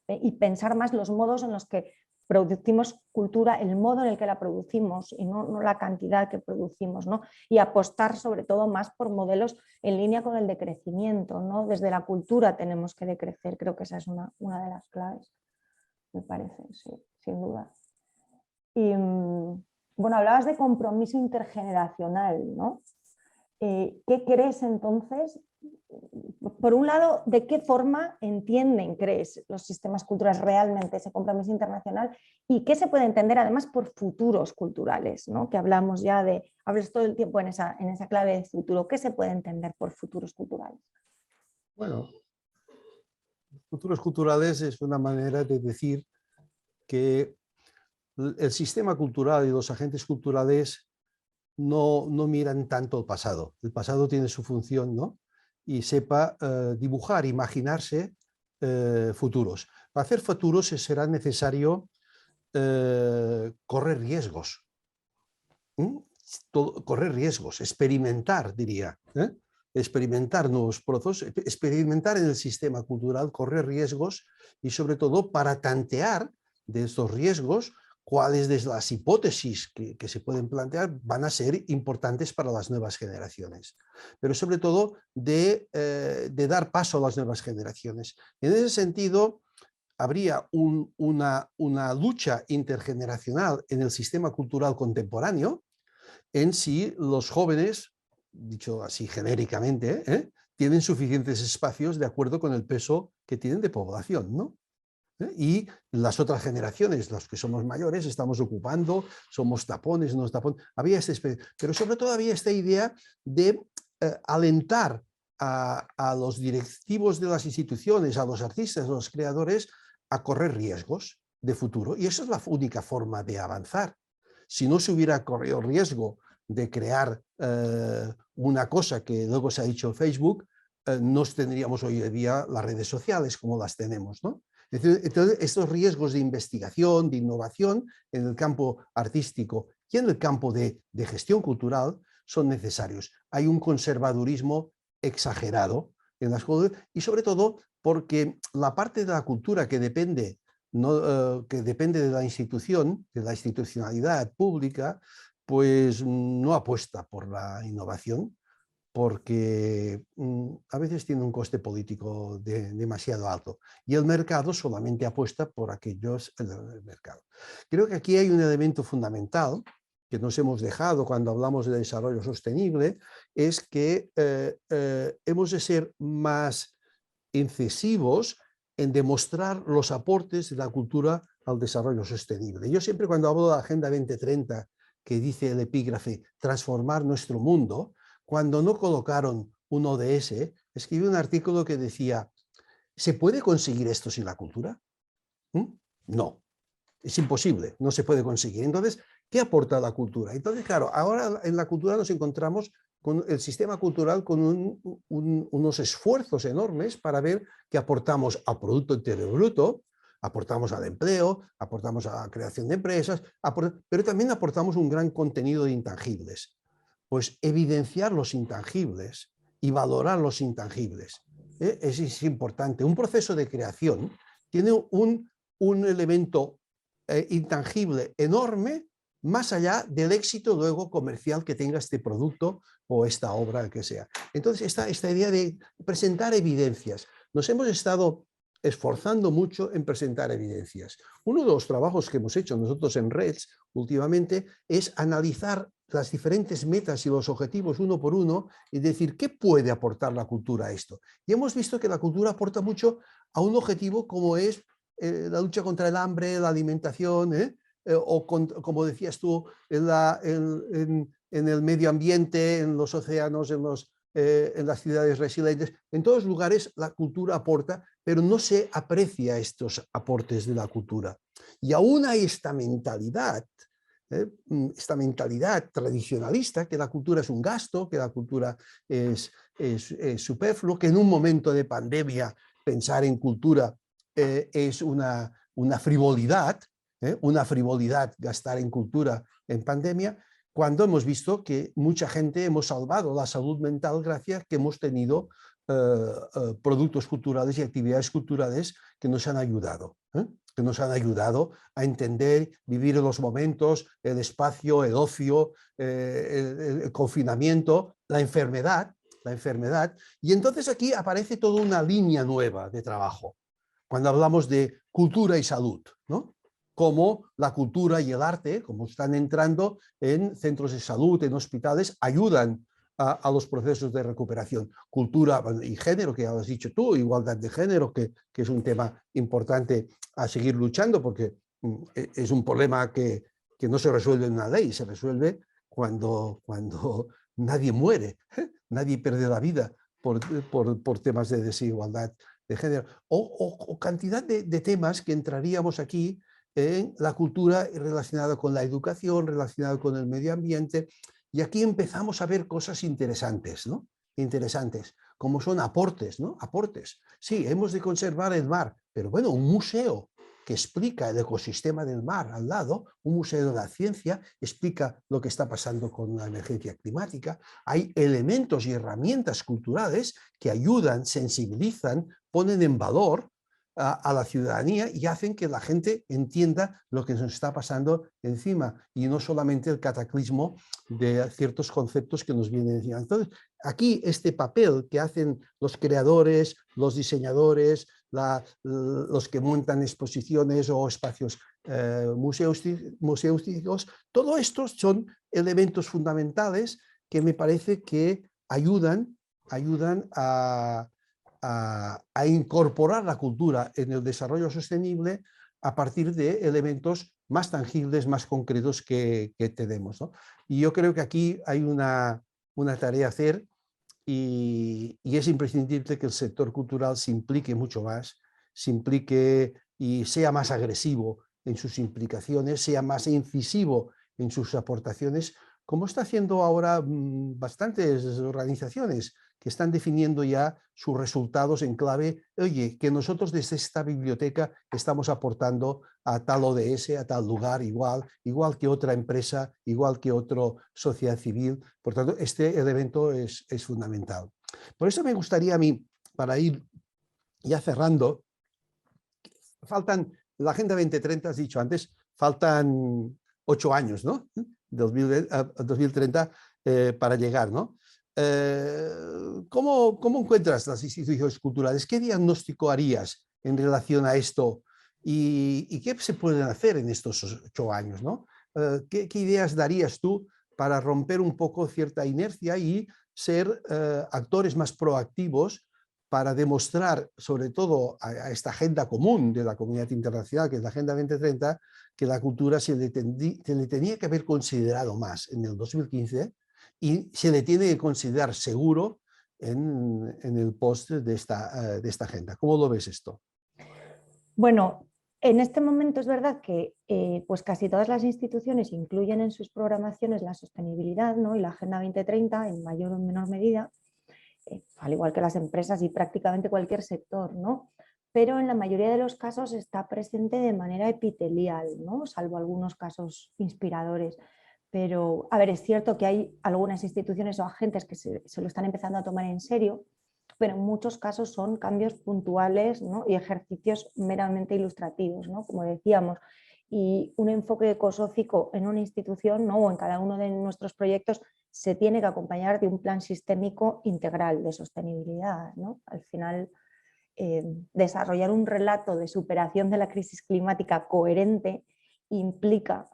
y pensar más los modos en los que producimos cultura, el modo en el que la producimos y no la cantidad que producimos, ¿no? Y apostar sobre todo más por modelos en línea con el decrecimiento, ¿no? Desde la cultura tenemos que decrecer, creo que esa es una de las claves, me parece, sí, sin duda. Y bueno, hablabas de compromiso intergeneracional, ¿no? ¿Qué crees entonces? Por un lado, ¿de qué forma crees, los sistemas culturales realmente ese compromiso internacional? ¿Y qué se puede entender además por futuros culturales? ¿No? Que hablamos ya hablas todo el tiempo en esa clave de futuro. ¿Qué se puede entender por futuros culturales? Bueno, futuros culturales es una manera de decir que el sistema cultural y los agentes culturales no miran tanto el pasado. El pasado tiene su función, ¿no? Y sepa dibujar, imaginarse futuros. Para hacer futuros será necesario correr riesgos. Correr riesgos, experimentar, diría. Experimentar nuevos procesos, experimentar en el sistema cultural, correr riesgos y sobre todo para tantear de estos riesgos cuáles de las hipótesis que se pueden plantear van a ser importantes para las nuevas generaciones, pero sobre todo de dar paso a las nuevas generaciones. En ese sentido, habría una lucha intergeneracional en el sistema cultural contemporáneo en si los jóvenes, dicho así genéricamente, tienen suficientes espacios de acuerdo con el peso que tienen de población, ¿no? Y las otras generaciones, los que somos mayores, estamos ocupando, somos tapones, no tapones. Había pero sobre todo había esta idea de alentar a los directivos de las instituciones, a los artistas, a los creadores, a correr riesgos de futuro. Y esa es la única forma de avanzar. Si no se hubiera corrido riesgo de crear una cosa que luego se ha dicho en Facebook, no tendríamos hoy en día las redes sociales como las tenemos, ¿no? Entonces, estos riesgos de investigación, de innovación en el campo artístico y en el campo de gestión cultural son necesarios. Hay un conservadurismo exagerado en las cosas y sobre todo porque la parte de la cultura que depende de la institución, de la institucionalidad pública, pues no apuesta por la innovación, porque a veces tiene un coste político demasiado alto y el mercado solamente apuesta por aquellos del mercado. Creo que aquí hay un elemento fundamental que nos hemos dejado cuando hablamos de desarrollo sostenible, es que hemos de ser más incisivos en demostrar los aportes de la cultura al desarrollo sostenible. Yo siempre cuando hablo de la Agenda 2030, que dice el epígrafe, transformar nuestro mundo, cuando no colocaron un ODS, escribí un artículo que decía, ¿se puede conseguir esto sin la cultura? No, es imposible, no se puede conseguir. Entonces, ¿qué aporta la cultura? Entonces, claro, ahora en la cultura nos encontramos con el sistema cultural con unos esfuerzos enormes para ver qué aportamos al Producto Interior Bruto, aportamos al empleo, aportamos a la creación de empresas, pero también aportamos un gran contenido de intangibles. Pues evidenciar los intangibles y valorar los intangibles. Es importante. Un proceso de creación tiene un elemento intangible enorme más allá del éxito luego comercial que tenga este producto o esta obra que sea. Entonces, esta idea de presentar evidencias. Nos hemos estado esforzando mucho en presentar evidencias. Uno de los trabajos que hemos hecho nosotros en REDS últimamente es analizar las diferentes metas y los objetivos uno por uno y decir qué puede aportar la cultura a esto. Y hemos visto que la cultura aporta mucho a un objetivo como es la lucha contra el hambre, la alimentación, o como decías tú, en el medio ambiente, en los océanos, en las ciudades resilientes. En todos los lugares la cultura aporta, pero no se aprecia estos aportes de la cultura. Y aún hay esta mentalidad tradicionalista, que la cultura es un gasto, que la cultura es superfluo, que en un momento de pandemia pensar en cultura es una frivolidad, gastar en cultura en pandemia, cuando hemos visto que mucha gente hemos salvado la salud mental gracias a que hemos tenido productos culturales y actividades culturales que nos han ayudado. Que nos han ayudado a entender, vivir los momentos, el espacio, el ocio, el confinamiento, la enfermedad. Y entonces aquí aparece toda una línea nueva de trabajo. Cuando hablamos de cultura y salud, ¿no? Como la cultura y el arte, como están entrando en centros de salud, en hospitales, ayudan a los procesos de recuperación. Cultura y género, que ya lo has dicho tú, igualdad de género, que es un tema importante a seguir luchando, porque es un problema que no se resuelve en una ley, se resuelve cuando nadie muere, nadie pierde la vida por temas de desigualdad de género, o cantidad de temas que entraríamos aquí en la cultura relacionada con la educación, relacionada con el medio ambiente, y aquí empezamos a ver cosas interesantes, ¿no? Interesantes, como son aportes, ¿no? Aportes. Sí, hemos de conservar el mar, pero bueno, un museo que explica el ecosistema del mar al lado, un museo de la ciencia, explica lo que está pasando con la emergencia climática. Hay elementos y herramientas culturales que ayudan, sensibilizan, ponen en valor a la ciudadanía y hacen que la gente entienda lo que nos está pasando encima y no solamente el cataclismo de ciertos conceptos que nos vienen encima. Entonces, aquí este papel que hacen los creadores, los diseñadores, los que montan exposiciones o espacios museísticos, todo esto son elementos fundamentales que me parece que ayudan a incorporar la cultura en el desarrollo sostenible a partir de elementos más tangibles, más concretos que tenemos, ¿no? Y yo creo que aquí hay una tarea a hacer y es imprescindible que el sector cultural se implique mucho más, se implique y sea más agresivo en sus implicaciones, sea más incisivo en sus aportaciones, como está haciendo ahora bastantes organizaciones que están definiendo ya sus resultados en clave, oye, que nosotros desde esta biblioteca estamos aportando a tal ODS, a tal lugar, igual que otra empresa, igual que otra sociedad civil. Por tanto, este elemento es fundamental. Por eso me gustaría a mí, para ir ya cerrando, la Agenda 2030, has dicho antes, faltan 8 años, ¿no? 2030 para llegar, ¿no? ¿Cómo encuentras las instituciones culturales? ¿Qué diagnóstico harías en relación a esto? ¿Y qué se pueden hacer en estos 8 años, ¿no? ¿Qué ideas darías tú para romper un poco cierta inercia y ser actores más proactivos para demostrar, sobre todo a esta agenda común de la comunidad internacional, que es la Agenda 2030, que la cultura se le tenía que haber considerado más en el 2015 y se le tiene que considerar seguro en el post de esta agenda? ¿Cómo lo ves esto? Bueno, en este momento es verdad que pues casi todas las instituciones incluyen en sus programaciones la sostenibilidad, ¿no? Y la Agenda 2030 en mayor o menor medida, al igual que las empresas y prácticamente cualquier sector, ¿no? Pero en la mayoría de los casos está presente de manera epitelial, ¿no? Salvo algunos casos inspiradores. Pero, a ver, es cierto que hay algunas instituciones o agentes que se lo están empezando a tomar en serio, pero en muchos casos son cambios puntuales, ¿no? Y ejercicios meramente ilustrativos, ¿no? Como decíamos. y un enfoque ecosófico en una institución, ¿no? O en cada uno de nuestros proyectos se tiene que acompañar de un plan sistémico integral de sostenibilidad, ¿no? Al final, desarrollar un relato de superación de la crisis climática coherente implica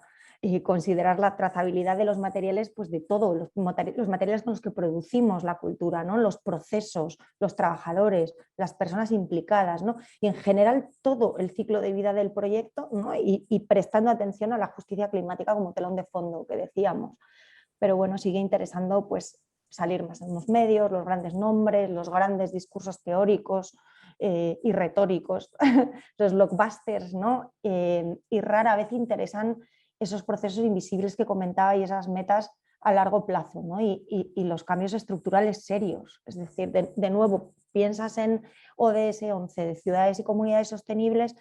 considerar la trazabilidad de los materiales, pues de todos los materiales con los que producimos la cultura, ¿no? Los procesos, los trabajadores, las personas implicadas, ¿no? Y en general todo el ciclo de vida del proyecto, ¿no? y prestando atención a la justicia climática como telón de fondo que decíamos. Pero bueno, sigue interesando pues salir más en los medios, los grandes nombres, los grandes discursos teóricos y retóricos, los blockbusters, ¿no? Y rara vez interesan esos procesos invisibles que comentaba y esas metas a largo plazo, ¿no? y los cambios estructurales serios. Es decir, de nuevo, piensas en ODS 11 de ciudades y comunidades sostenibles,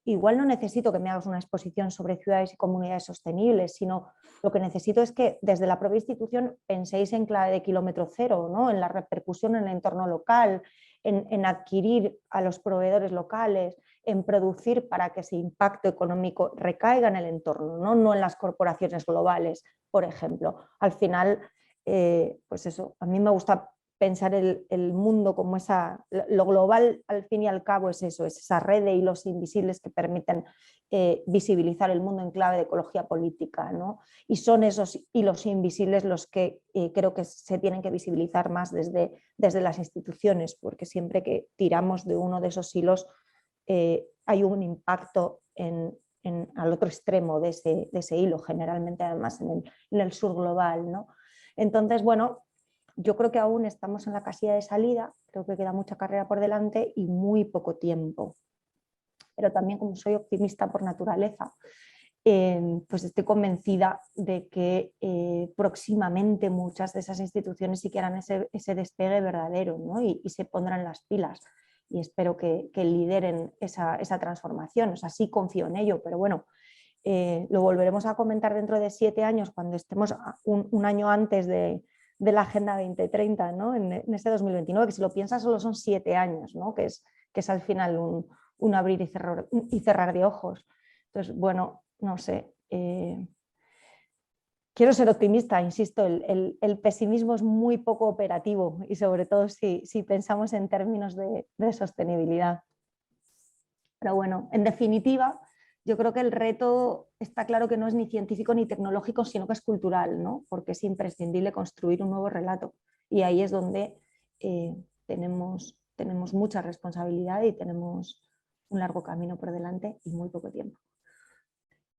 igual no necesito que me hagas una exposición sobre ciudades y comunidades sostenibles, sino lo que necesito es que desde la propia institución penséis en clave de kilómetro cero, ¿no? En la repercusión en el entorno local, en adquirir a los proveedores locales, en producir para que ese impacto económico recaiga en el entorno, no en las corporaciones globales, por ejemplo. Al final, pues eso, a mí me gusta pensar el mundo como lo global al fin y al cabo es eso, es esa red de hilos invisibles que permiten visibilizar el mundo en clave de ecología política, ¿no? Y son esos hilos invisibles los que creo que se tienen que visibilizar más desde las instituciones, porque siempre que tiramos de uno de esos hilos hay un impacto al otro extremo de ese hilo, generalmente además en el sur global, ¿no? Entonces, bueno, yo creo que aún estamos en la casilla de salida, creo que queda mucha carrera por delante y muy poco tiempo. Pero también, como soy optimista por naturaleza, pues estoy convencida de que próximamente muchas de esas instituciones sí que harán ese despegue verdadero, ¿no? y se pondrán las pilas. Y espero que lideren esa transformación. O sea, sí confío en ello, pero bueno, lo volveremos a comentar dentro de 7 años, cuando estemos un año antes de la Agenda 2030, ¿no? en ese 2029, que si lo piensas solo son 7 años, ¿no? que es al final un abrir y cerrar de ojos. Entonces, bueno, no sé, quiero ser optimista, insisto, el pesimismo es muy poco operativo y sobre todo si pensamos en términos de sostenibilidad. Pero bueno, en definitiva, yo creo que el reto está claro que no es ni científico ni tecnológico, sino que es cultural, ¿no? Porque es imprescindible construir un nuevo relato. Y ahí es donde tenemos mucha responsabilidad y tenemos un largo camino por delante y muy poco tiempo.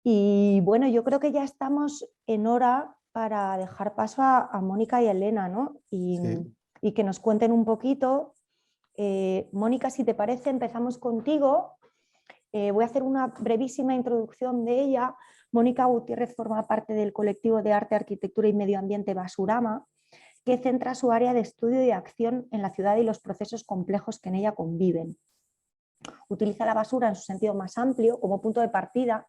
Y bueno, yo creo que ya estamos en hora para dejar paso a Mónica y a Elena, ¿no? Y que nos cuenten un poquito. Mónica, si te parece, empezamos contigo. Voy a hacer una brevísima introducción de ella. Mónica Gutiérrez forma parte del colectivo de arte, arquitectura y medio ambiente Basurama, que centra su área de estudio y acción en la ciudad y los procesos complejos que en ella conviven. Utiliza la basura en su sentido más amplio como punto de partida,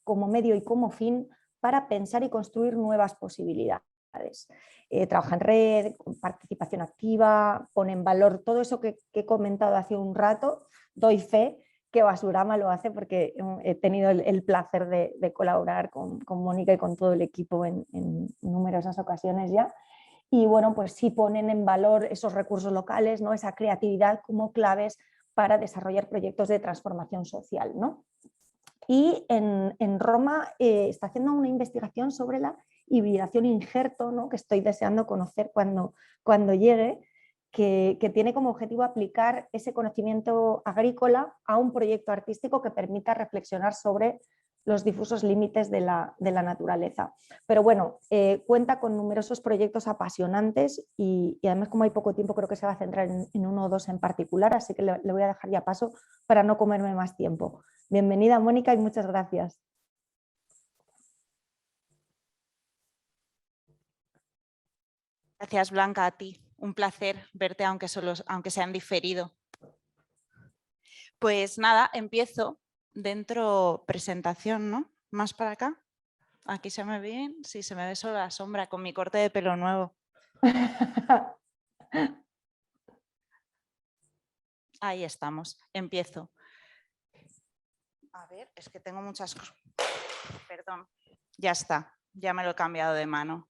como medio y como fin para pensar y construir nuevas posibilidades. Trabaja en red, con participación activa, pone en valor todo eso que he comentado hace un rato. Doy fe que Basurama lo hace porque he tenido el placer de colaborar con Mónica y con todo el equipo en numerosas ocasiones ya. Y bueno, pues sí ponen en valor esos recursos locales, ¿no? Esa creatividad como claves para desarrollar proyectos de transformación social, ¿no? Y en Roma está haciendo una investigación sobre la hibridación injerto, ¿no? Que estoy deseando conocer cuando llegue, que tiene como objetivo aplicar ese conocimiento agrícola a un proyecto artístico que permita reflexionar sobre los difusos límites de la naturaleza. Pero bueno, cuenta con numerosos proyectos apasionantes y además, como hay poco tiempo, creo que se va a centrar en uno o dos en particular, así que le voy a dejar ya paso para no comerme más tiempo. Bienvenida, Mónica, y muchas gracias. Gracias, Blanca, a ti. Un placer verte, aunque sea en diferido. Pues nada, empiezo dentro presentación, ¿no? Más para acá. Aquí se me ve bien. Sí, se me ve solo la sombra con mi corte de pelo nuevo. Ahí estamos. Empiezo. A ver, es que tengo muchas cosas. Perdón, ya está, ya me lo he cambiado de mano.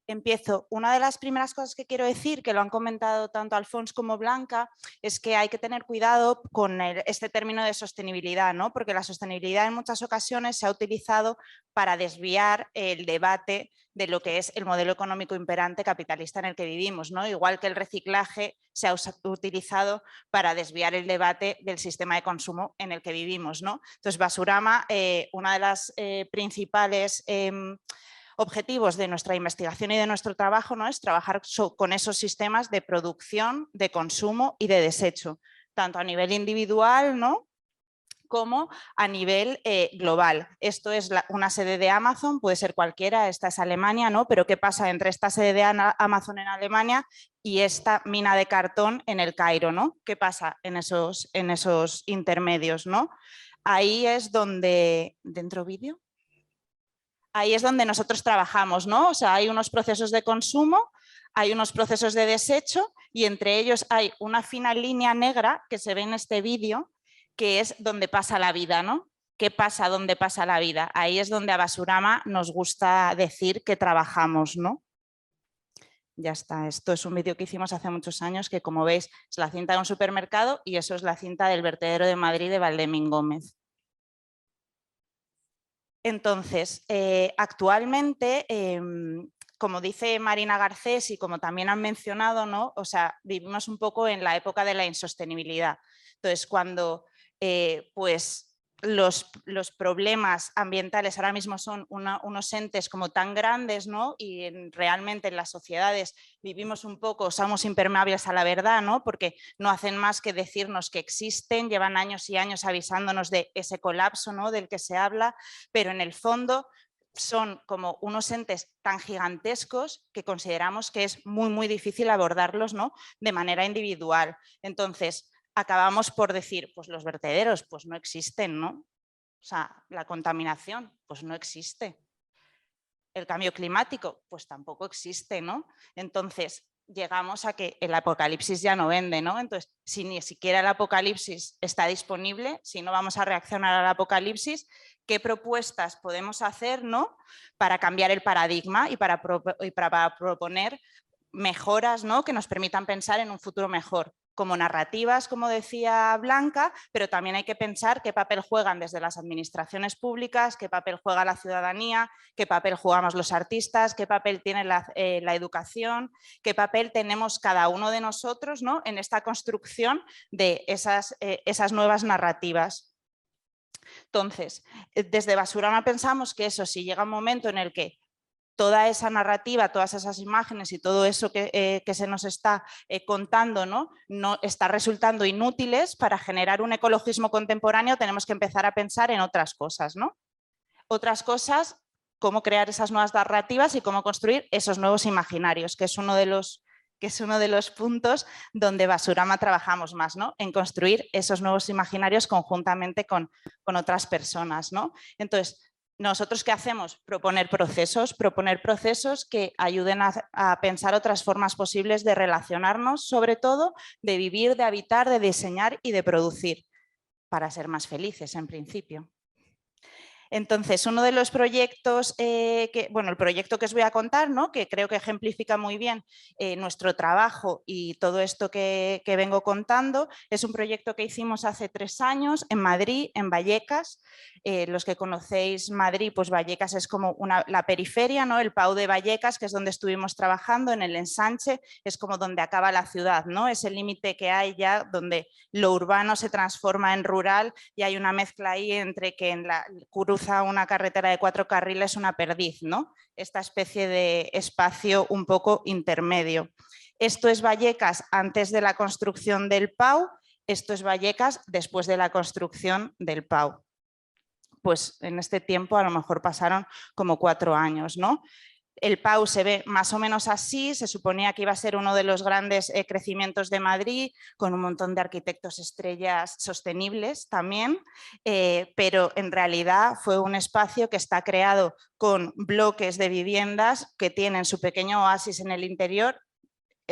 Empiezo. Una de las primeras cosas que quiero decir, que lo han comentado tanto Alfons como Blanca, es que hay que tener cuidado con este término de sostenibilidad, ¿no? Porque la sostenibilidad en muchas ocasiones se ha utilizado para desviar el debate de lo que es el modelo económico imperante capitalista en el que vivimos, ¿no? Igual que el reciclaje se ha utilizado para desviar el debate del sistema de consumo en el que vivimos, ¿no? Entonces, Basurama, una de las principales objetivos de nuestra investigación y de nuestro trabajo, ¿no?, es trabajar con esos sistemas de producción, de consumo y de desecho, tanto a nivel individual, ¿no?, como a nivel global. Esto es una sede de Amazon, puede ser cualquiera, esta es Alemania, ¿no? Pero ¿qué pasa entre esta sede de Amazon en Alemania y esta mina de cartón en el Cairo, ¿no? ¿Qué pasa en esos intermedios, ¿no? Ahí es donde... ¿Dentro vídeo? Ahí es donde nosotros trabajamos, ¿no? O sea, hay unos procesos de consumo, hay unos procesos de desecho y entre ellos hay una fina línea negra que se ve en este vídeo, que es donde pasa la vida, ¿no? ¿Qué pasa donde pasa la vida? Ahí es donde a Basurama nos gusta decir que trabajamos, ¿no? Ya está, esto es un vídeo que hicimos hace muchos años que, como veis, es la cinta de un supermercado y eso es la cinta del vertedero de Madrid de Valdemín Gómez. Entonces, actualmente, como dice Marina Garcés y como también han mencionado, ¿no?, o sea, vivimos un poco en la época de la insostenibilidad. Entonces, cuando pues los problemas ambientales ahora mismo son unos entes como tan grandes, ¿no?, y realmente en las sociedades vivimos un poco, somos impermeables a la verdad, ¿no?, porque no hacen más que decirnos que existen, llevan años y años avisándonos de ese colapso, ¿no?, del que se habla, pero en el fondo son como unos entes tan gigantescos que consideramos que es muy, muy difícil abordarlos, ¿no?, de manera individual. Entonces, acabamos por decir, pues los vertederos pues no existen, ¿no? O sea, la contaminación pues no existe. El cambio climático pues tampoco existe, ¿no? Entonces, llegamos a que el apocalipsis ya no vende, ¿no? Entonces, si ni siquiera el apocalipsis está disponible, si no vamos a reaccionar al apocalipsis, ¿qué propuestas podemos hacer, ¿no?, para cambiar el paradigma y para proponer mejoras, ¿no?, que nos permitan pensar en un futuro mejor? Como narrativas, como decía Blanca, pero también hay que pensar qué papel juegan desde las administraciones públicas, qué papel juega la ciudadanía, qué papel jugamos los artistas, qué papel tiene la educación, qué papel tenemos cada uno de nosotros, ¿no?, en esta construcción de esas nuevas narrativas. Entonces, desde Basurama pensamos que eso, si llega un momento en el que toda esa narrativa, todas esas imágenes y todo eso que se nos está contando, ¿no?, está resultando inútiles, para generar un ecologismo contemporáneo tenemos que empezar a pensar en otras cosas, ¿no? Otras cosas, cómo crear esas nuevas narrativas y cómo construir esos nuevos imaginarios, que es uno de los puntos donde Basurama trabajamos más, ¿no?, en construir esos nuevos imaginarios conjuntamente con otras personas, ¿no? Entonces, ¿nosotros qué hacemos? Proponer procesos que ayuden a pensar otras formas posibles de relacionarnos, sobre todo de vivir, de habitar, de diseñar y de producir, para ser más felices en principio. Entonces, uno de los proyectos, el proyecto que os voy a contar, ¿no?, que creo que ejemplifica muy bien nuestro trabajo y todo esto que vengo contando, es un proyecto que hicimos hace 3 años en Madrid, en Vallecas. Los que conocéis Madrid, pues Vallecas es como la periferia, ¿no?, el Pau de Vallecas, que es donde estuvimos trabajando, en el ensanche, es como donde acaba la ciudad, ¿no?, es el límite que hay ya donde lo urbano se transforma en rural y hay una mezcla ahí entre que cruza una carretera de 4 carriles una perdiz, ¿no?, esta especie de espacio un poco intermedio. Esto es Vallecas antes de la construcción del Pau, esto es Vallecas después de la construcción del Pau. Pues en este tiempo a lo mejor pasaron como 4 años, ¿no? El Pau se ve más o menos así, se suponía que iba a ser uno de los grandes crecimientos de Madrid, con un montón de arquitectos estrellas sostenibles también, pero en realidad fue un espacio que está creado con bloques de viviendas que tienen su pequeño oasis en el interior,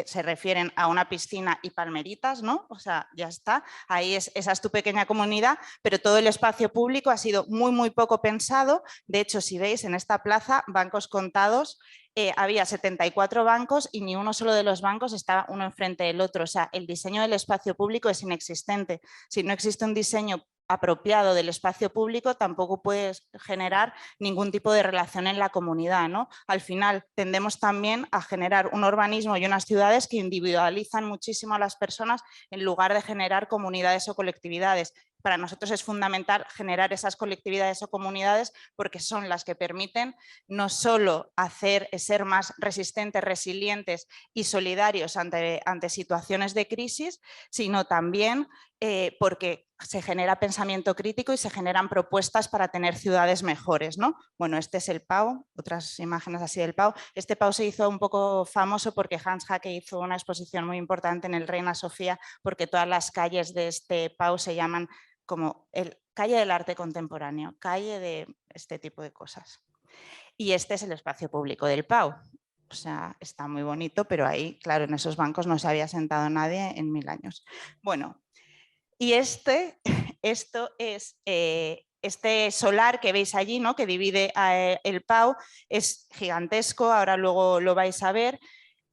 se refieren a una piscina y palmeritas, ¿no? O sea, ya está, ahí esa es tu pequeña comunidad, pero todo el espacio público ha sido muy, muy poco pensado. De hecho, si veis en esta plaza, bancos contados, había 74 bancos y ni uno solo de los bancos estaba uno enfrente del otro. O sea, el diseño del espacio público es inexistente. Si no existe un diseño apropiado del espacio público, tampoco puedes generar ningún tipo de relación en la comunidad, ¿no? Al final tendemos también a generar un urbanismo y unas ciudades que individualizan muchísimo a las personas en lugar de generar comunidades o colectividades. Para nosotros es fundamental generar esas colectividades o comunidades porque son las que permiten no solo ser más resistentes, resilientes y solidarios ante situaciones de crisis, sino también porque se genera pensamiento crítico y se generan propuestas para tener ciudades mejores, ¿no? Bueno, este es el Pau, otras imágenes así del Pau. Este Pau se hizo un poco famoso porque Hans Haacke hizo una exposición muy importante en el Reina Sofía, porque todas las calles de este Pau se llaman como calle del arte contemporáneo, calle de este tipo de cosas. Y este es el espacio público del Pau. O sea, está muy bonito, pero ahí, claro, en esos bancos no se había sentado nadie en 1000 años. Bueno, y esto es este solar que veis allí, ¿no? Que divide el Pau, es gigantesco, ahora luego lo vais a ver.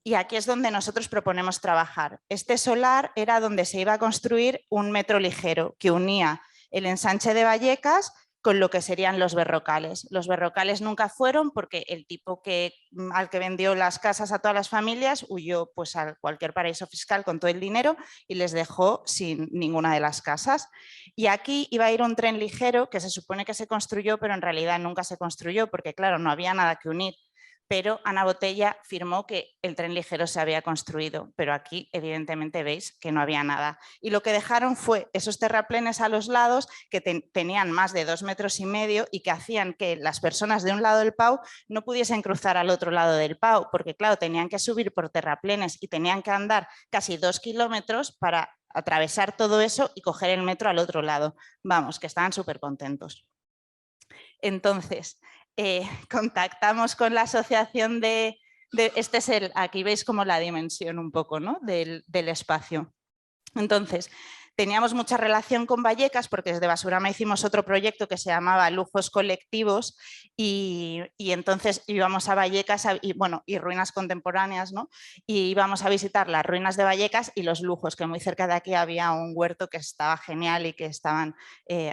Y aquí es donde nosotros proponemos trabajar. Este solar era donde se iba a construir un metro ligero que unía el ensanche de Vallecas con lo que serían los berrocales. Los berrocales nunca fueron porque el tipo al que vendió las casas a todas las familias huyó pues, a cualquier paraíso fiscal con todo el dinero y les dejó sin ninguna de las casas. Y aquí iba a ir un tren ligero que se supone que se construyó, pero en realidad nunca se construyó porque, claro, no había nada que unir. Pero Ana Botella firmó que el tren ligero se había construido, pero aquí evidentemente veis que no había nada. Y lo que dejaron fue esos terraplenes a los lados que tenían más de 2,5 metros y que hacían que las personas de un lado del Pau no pudiesen cruzar al otro lado del Pau, porque claro, tenían que subir por terraplenes y tenían que andar casi 2 kilómetros para atravesar todo eso y coger el metro al otro lado. Vamos, que estaban súper contentos. Entonces, contactamos con la asociación este es aquí veis como la dimensión un poco, ¿no? del espacio. Entonces, teníamos mucha relación con Vallecas porque desde Basurama hicimos otro proyecto que se llamaba Lujos Colectivos y entonces íbamos a Vallecas y ruinas contemporáneas, ¿no? Y íbamos a visitar las ruinas de Vallecas y los lujos, que muy cerca de aquí había un huerto que estaba genial y que estaban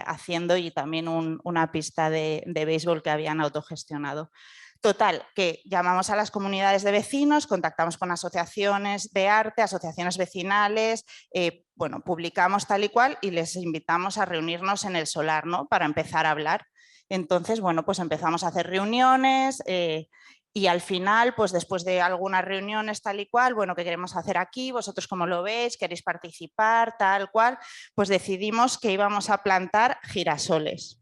haciendo y también una pista de béisbol que habían autogestionado. Total, que llamamos a las comunidades de vecinos, contactamos con asociaciones de arte, asociaciones vecinales, bueno, publicamos tal y cual y les invitamos a reunirnos en el solar, ¿no? Para empezar a hablar. Entonces, bueno, pues empezamos a hacer reuniones y al final, pues después de algunas reuniones tal y cual, bueno, ¿qué queremos hacer aquí? ¿Vosotros cómo lo veis? ¿Queréis participar? Tal cual, pues decidimos que íbamos a plantar girasoles.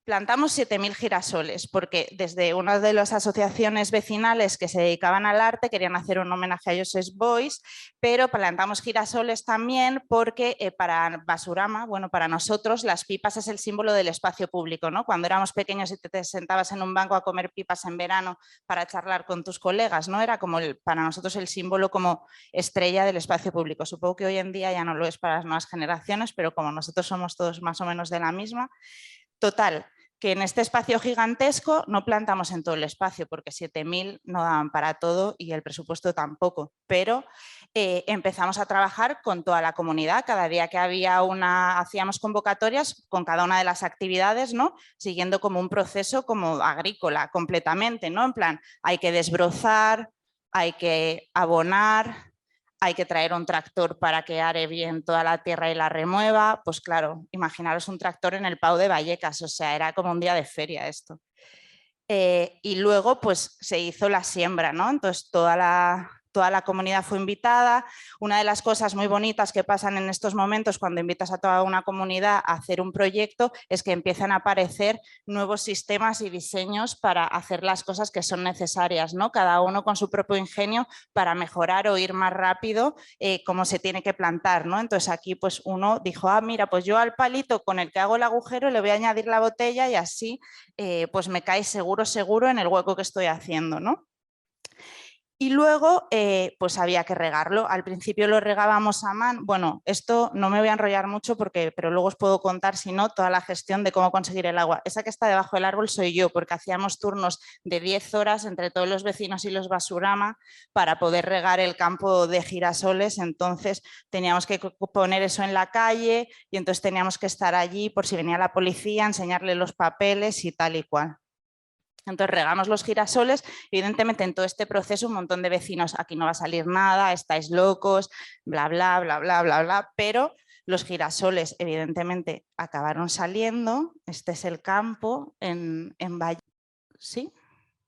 Plantamos 7000 girasoles porque desde una de las asociaciones vecinales que se dedicaban al arte querían hacer un homenaje a Joseph Beuys, pero plantamos girasoles también porque para Basurama, bueno, para nosotros las pipas es el símbolo del espacio público, ¿no? Cuando éramos pequeños y te sentabas en un banco a comer pipas en verano para charlar con tus colegas, ¿no? Era como para nosotros el símbolo como estrella del espacio público. Supongo que hoy en día ya no lo es para las nuevas generaciones, pero como nosotros somos todos más o menos de la misma. Total, que en este espacio gigantesco no plantamos en todo el espacio porque 7000 no daban para todo y el presupuesto tampoco, pero empezamos a trabajar con toda la comunidad. Cada día que había hacíamos convocatorias con cada una de las actividades, ¿no? Siguiendo como un proceso como agrícola completamente, ¿no? En plan, hay que desbrozar, hay que abonar, hay que traer un tractor para que are bien toda la tierra y la remueva. Pues claro, imaginaros un tractor en el Pau de Vallecas, o sea, era como un día de feria esto. Y luego pues se hizo la siembra, ¿no? Entonces toda la comunidad fue invitada. Una de las cosas muy bonitas que pasan en estos momentos cuando invitas a toda una comunidad a hacer un proyecto es que empiezan a aparecer nuevos sistemas y diseños para hacer las cosas que son necesarias, ¿no? Cada uno con su propio ingenio para mejorar o ir más rápido cómo se tiene que plantar, ¿no? Entonces aquí pues uno dijo, mira, pues yo al palito con el que hago el agujero le voy a añadir la botella y así pues me cae seguro en el hueco que estoy haciendo, ¿no? Y luego pues había que regarlo. Al principio lo regábamos a mano. Bueno, esto no me voy a enrollar mucho pero luego os puedo contar, si no, toda la gestión de cómo conseguir el agua. Esa que está debajo del árbol soy yo, porque hacíamos turnos de 10 horas entre todos los vecinos y los Basurama para poder regar el campo de girasoles. Entonces teníamos que poner eso en la calle y entonces teníamos que estar allí por si venía la policía, enseñarle los papeles y tal y cual. Entonces regamos los girasoles, evidentemente en todo este proceso un montón de vecinos, aquí no va a salir nada, estáis locos, bla, bla, bla, bla, bla, bla, pero los girasoles evidentemente acabaron saliendo. Este es el campo en Valle. ¿Sí?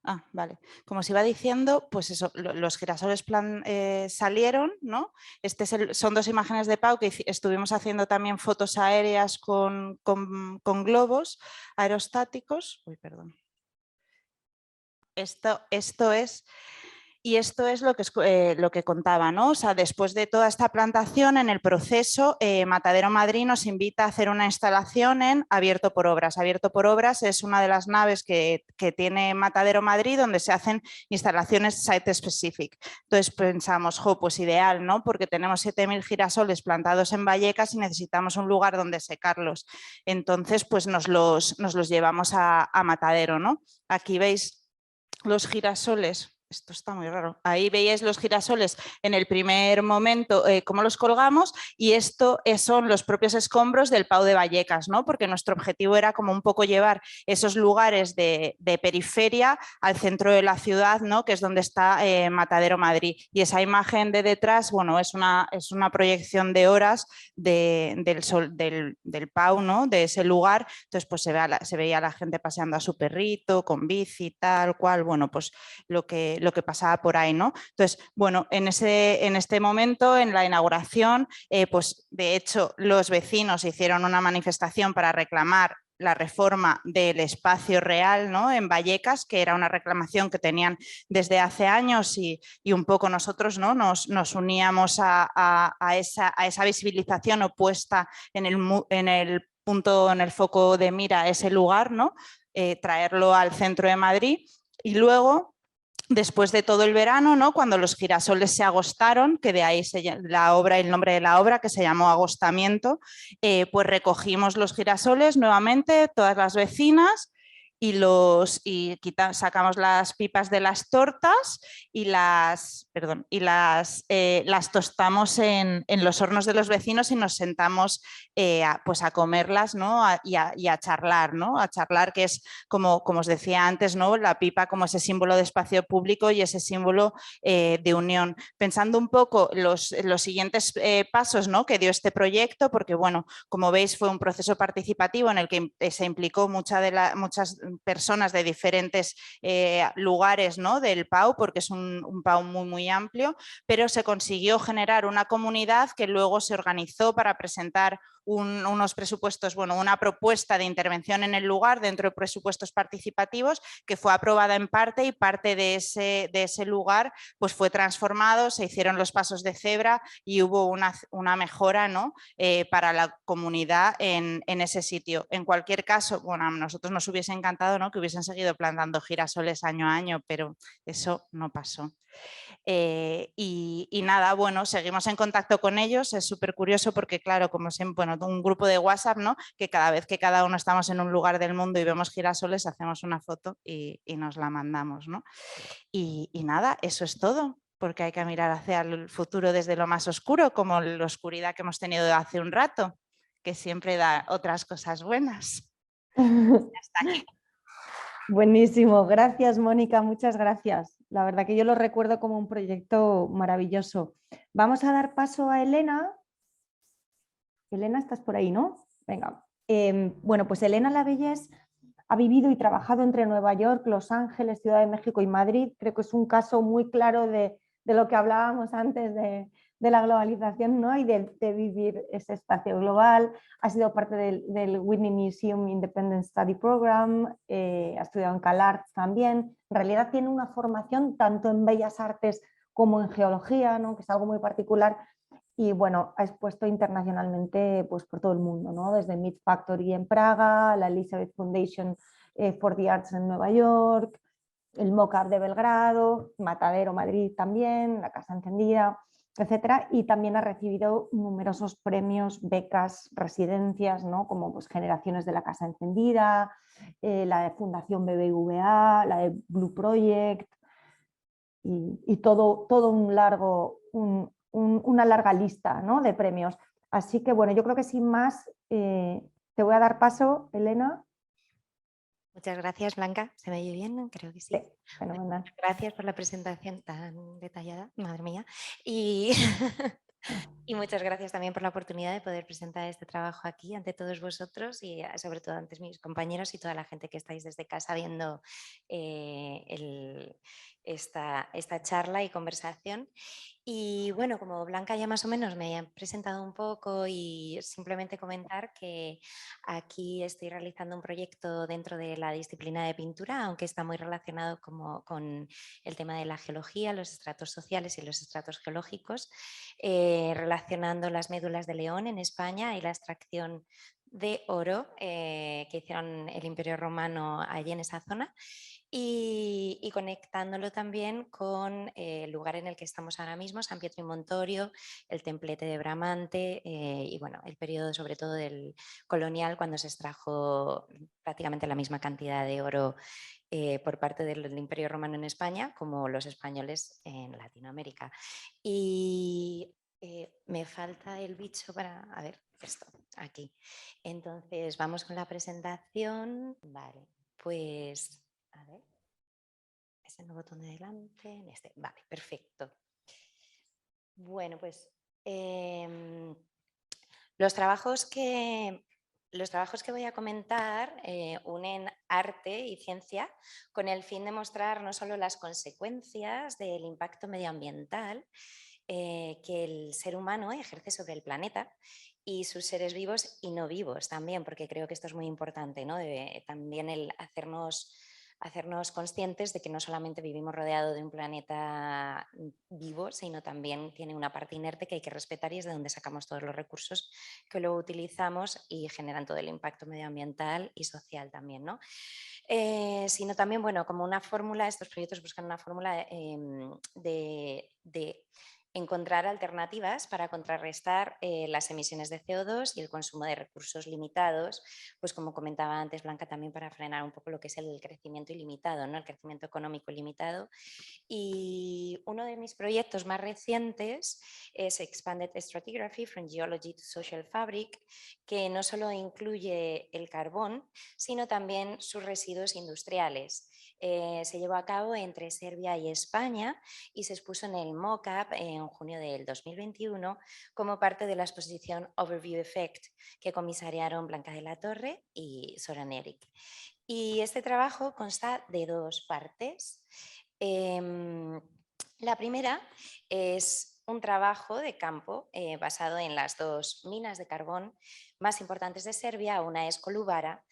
Ah, vale. Como os iba diciendo, pues eso, los girasoles salieron, ¿no? Son dos imágenes de Pau que estuvimos haciendo también fotos aéreas con globos aerostáticos. Uy, perdón. Esto es lo que contaba, ¿no? O sea, después de toda esta plantación, en el proceso, Matadero Madrid nos invita a hacer una instalación en Abierto por Obras. Abierto por Obras es una de las naves que tiene Matadero Madrid, donde se hacen instalaciones site specific. Entonces pensamos, pues ideal, ¿no? Porque tenemos 7.000 girasoles plantados en Vallecas y necesitamos un lugar donde secarlos. Entonces, pues nos los llevamos a Matadero, ¿no? Aquí veis los girasoles. Esto está muy raro. Ahí veis los girasoles en el primer momento, cómo los colgamos, y esto son los propios escombros del Pau de Vallecas, ¿no? Porque nuestro objetivo era como un poco llevar esos lugares de periferia al centro de la ciudad, ¿no? Que es donde está Matadero Madrid. Y esa imagen de detrás, bueno, es una proyección de horas del Pau, ¿no? De ese lugar. Entonces, pues se veía a la gente paseando a su perrito, con bici, tal cual, bueno, pues lo que pasaba por ahí, ¿no? Entonces, bueno, en este momento, en la inauguración, pues de hecho los vecinos hicieron una manifestación para reclamar la reforma del espacio real, ¿no? En Vallecas, que era una reclamación que tenían desde hace años y un poco nosotros, ¿no? nos uníamos a esa visibilización opuesta en el punto, en el foco de mira, ese lugar, ¿no? Traerlo al centro de Madrid. Y luego, después de todo el verano, ¿no? Cuando los girasoles se agostaron, que de ahí el nombre de la obra, que se llamó Agostamiento, pues recogimos los girasoles nuevamente, todas las vecinas, sacamos las pipas de las tortas y las tostamos en los hornos de los vecinos y nos sentamos pues a comerlas, ¿no? y a charlar, ¿no? A charlar, que es como os decía antes, ¿no? La pipa como ese símbolo de espacio público y ese símbolo de unión. Pensando un poco los siguientes pasos, ¿no? Que dio este proyecto, porque bueno, como veis fue un proceso participativo en el que se implicó muchas personas de diferentes lugares, ¿no? Del Pau, porque es un Pau muy, muy amplio, pero se consiguió generar una comunidad que luego se organizó para presentar unos presupuestos, bueno, una propuesta de intervención en el lugar dentro de presupuestos participativos que fue aprobada en parte, y parte de ese lugar pues fue transformado, se hicieron los pasos de cebra y hubo una mejora, ¿no? Para la comunidad en ese sitio. En cualquier caso, bueno, a nosotros nos hubiese encantado, ¿no? Que hubiesen seguido plantando girasoles año a año, pero eso no pasó. Y nada, bueno, seguimos en contacto con ellos, es súper curioso porque claro, como siempre, bueno, un grupo de WhatsApp, ¿no? Que cada vez que cada uno estamos en un lugar del mundo y vemos girasoles, hacemos una foto y nos la mandamos, ¿no? Y nada, eso es todo, porque hay que mirar hacia el futuro desde lo más oscuro, como la oscuridad que hemos tenido hace un rato, que siempre da otras cosas buenas. Hasta aquí. Buenísimo, gracias Mónica, muchas gracias. La verdad que yo lo recuerdo como un proyecto maravilloso. Vamos a dar paso a Elena. Elena, estás por ahí, ¿no? Venga. Bueno, pues Elena Lavellés ha vivido y trabajado entre Nueva York, Los Ángeles, Ciudad de México y Madrid. Creo que es un caso muy claro de lo que hablábamos antes de la globalización, ¿no? Y de vivir ese espacio global. Ha sido parte del Whitney Museum Independent Study Program, ha estudiado en CalArts también. En realidad tiene una formación tanto en Bellas Artes como en Geología, ¿no? Que es algo muy particular. Y bueno, ha expuesto internacionalmente pues, por todo el mundo, ¿no? Desde Meat Factory en Praga, la Elizabeth Foundation for the Arts en Nueva York, el MOCAP de Belgrado, Matadero Madrid también, la Casa Encendida, etcétera, y también ha recibido numerosos premios, becas, residencias, ¿no? Como pues, Generaciones de la Casa Encendida, la de Fundación BBVA, la de Blue Project y todo una larga lista, ¿no? de premios. Así que bueno, yo creo que sin más te voy a dar paso, Elena. Muchas gracias, Blanca. ¿Se me oye bien? Creo que sí. Sí, fenomenal. Gracias por la presentación tan detallada, madre mía. Y, y muchas gracias también por la oportunidad de poder presentar este trabajo aquí ante todos vosotros y sobre todo ante mis compañeros y toda la gente que estáis desde casa viendo esta charla y conversación. Y bueno, como Blanca ya más o menos me ha presentado un poco y simplemente comentar que aquí estoy realizando un proyecto dentro de la disciplina de pintura, aunque está muy relacionado con el tema de la geología, los estratos sociales y los estratos geológicos, relacionando las médulas de león en España y la extracción de oro que hicieron el Imperio Romano allí en esa zona. Y conectándolo también con el lugar en el que estamos ahora mismo, San Pietro y Montorio, el templete de Bramante y bueno, el periodo sobre todo del colonial cuando se extrajo prácticamente la misma cantidad de oro por parte del Imperio Romano en España como los españoles en Latinoamérica. Y me falta el bicho para... A ver, esto, aquí. Entonces, vamos con la presentación. Vale, pues... A ver, es en el botón de delante, en este. Vale, perfecto. Bueno, pues los trabajos que voy a comentar unen arte y ciencia con el fin de mostrar no solo las consecuencias del impacto medioambiental que el ser humano ejerce sobre el planeta y sus seres vivos y no vivos también, porque creo que esto es muy importante, ¿no? También el hacernos conscientes de que no solamente vivimos rodeado de un planeta vivo, sino también tiene una parte inerte que hay que respetar y es de donde sacamos todos los recursos que luego utilizamos y generan todo el impacto medioambiental y social también, ¿no? Sino también, bueno, como una fórmula, estos proyectos buscan una fórmula de encontrar alternativas para contrarrestar las emisiones de CO2 y el consumo de recursos limitados, pues como comentaba antes Blanca, también para frenar un poco lo que es el crecimiento ilimitado, ¿no? El crecimiento económico ilimitado. Y uno de mis proyectos más recientes es Expanded Stratigraphy from Geology to Social Fabric, que no solo incluye el carbón, sino también sus residuos industriales. Se llevó a cabo entre Serbia y España y se expuso en el MOCAP en junio del 2021 como parte de la exposición Overview Effect que comisariaron Blanca de la Torre y Soran Eric. Y este trabajo consta de dos partes. La primera es un trabajo de campo basado en las dos minas de carbón más importantes de Serbia. Una es Kolubara,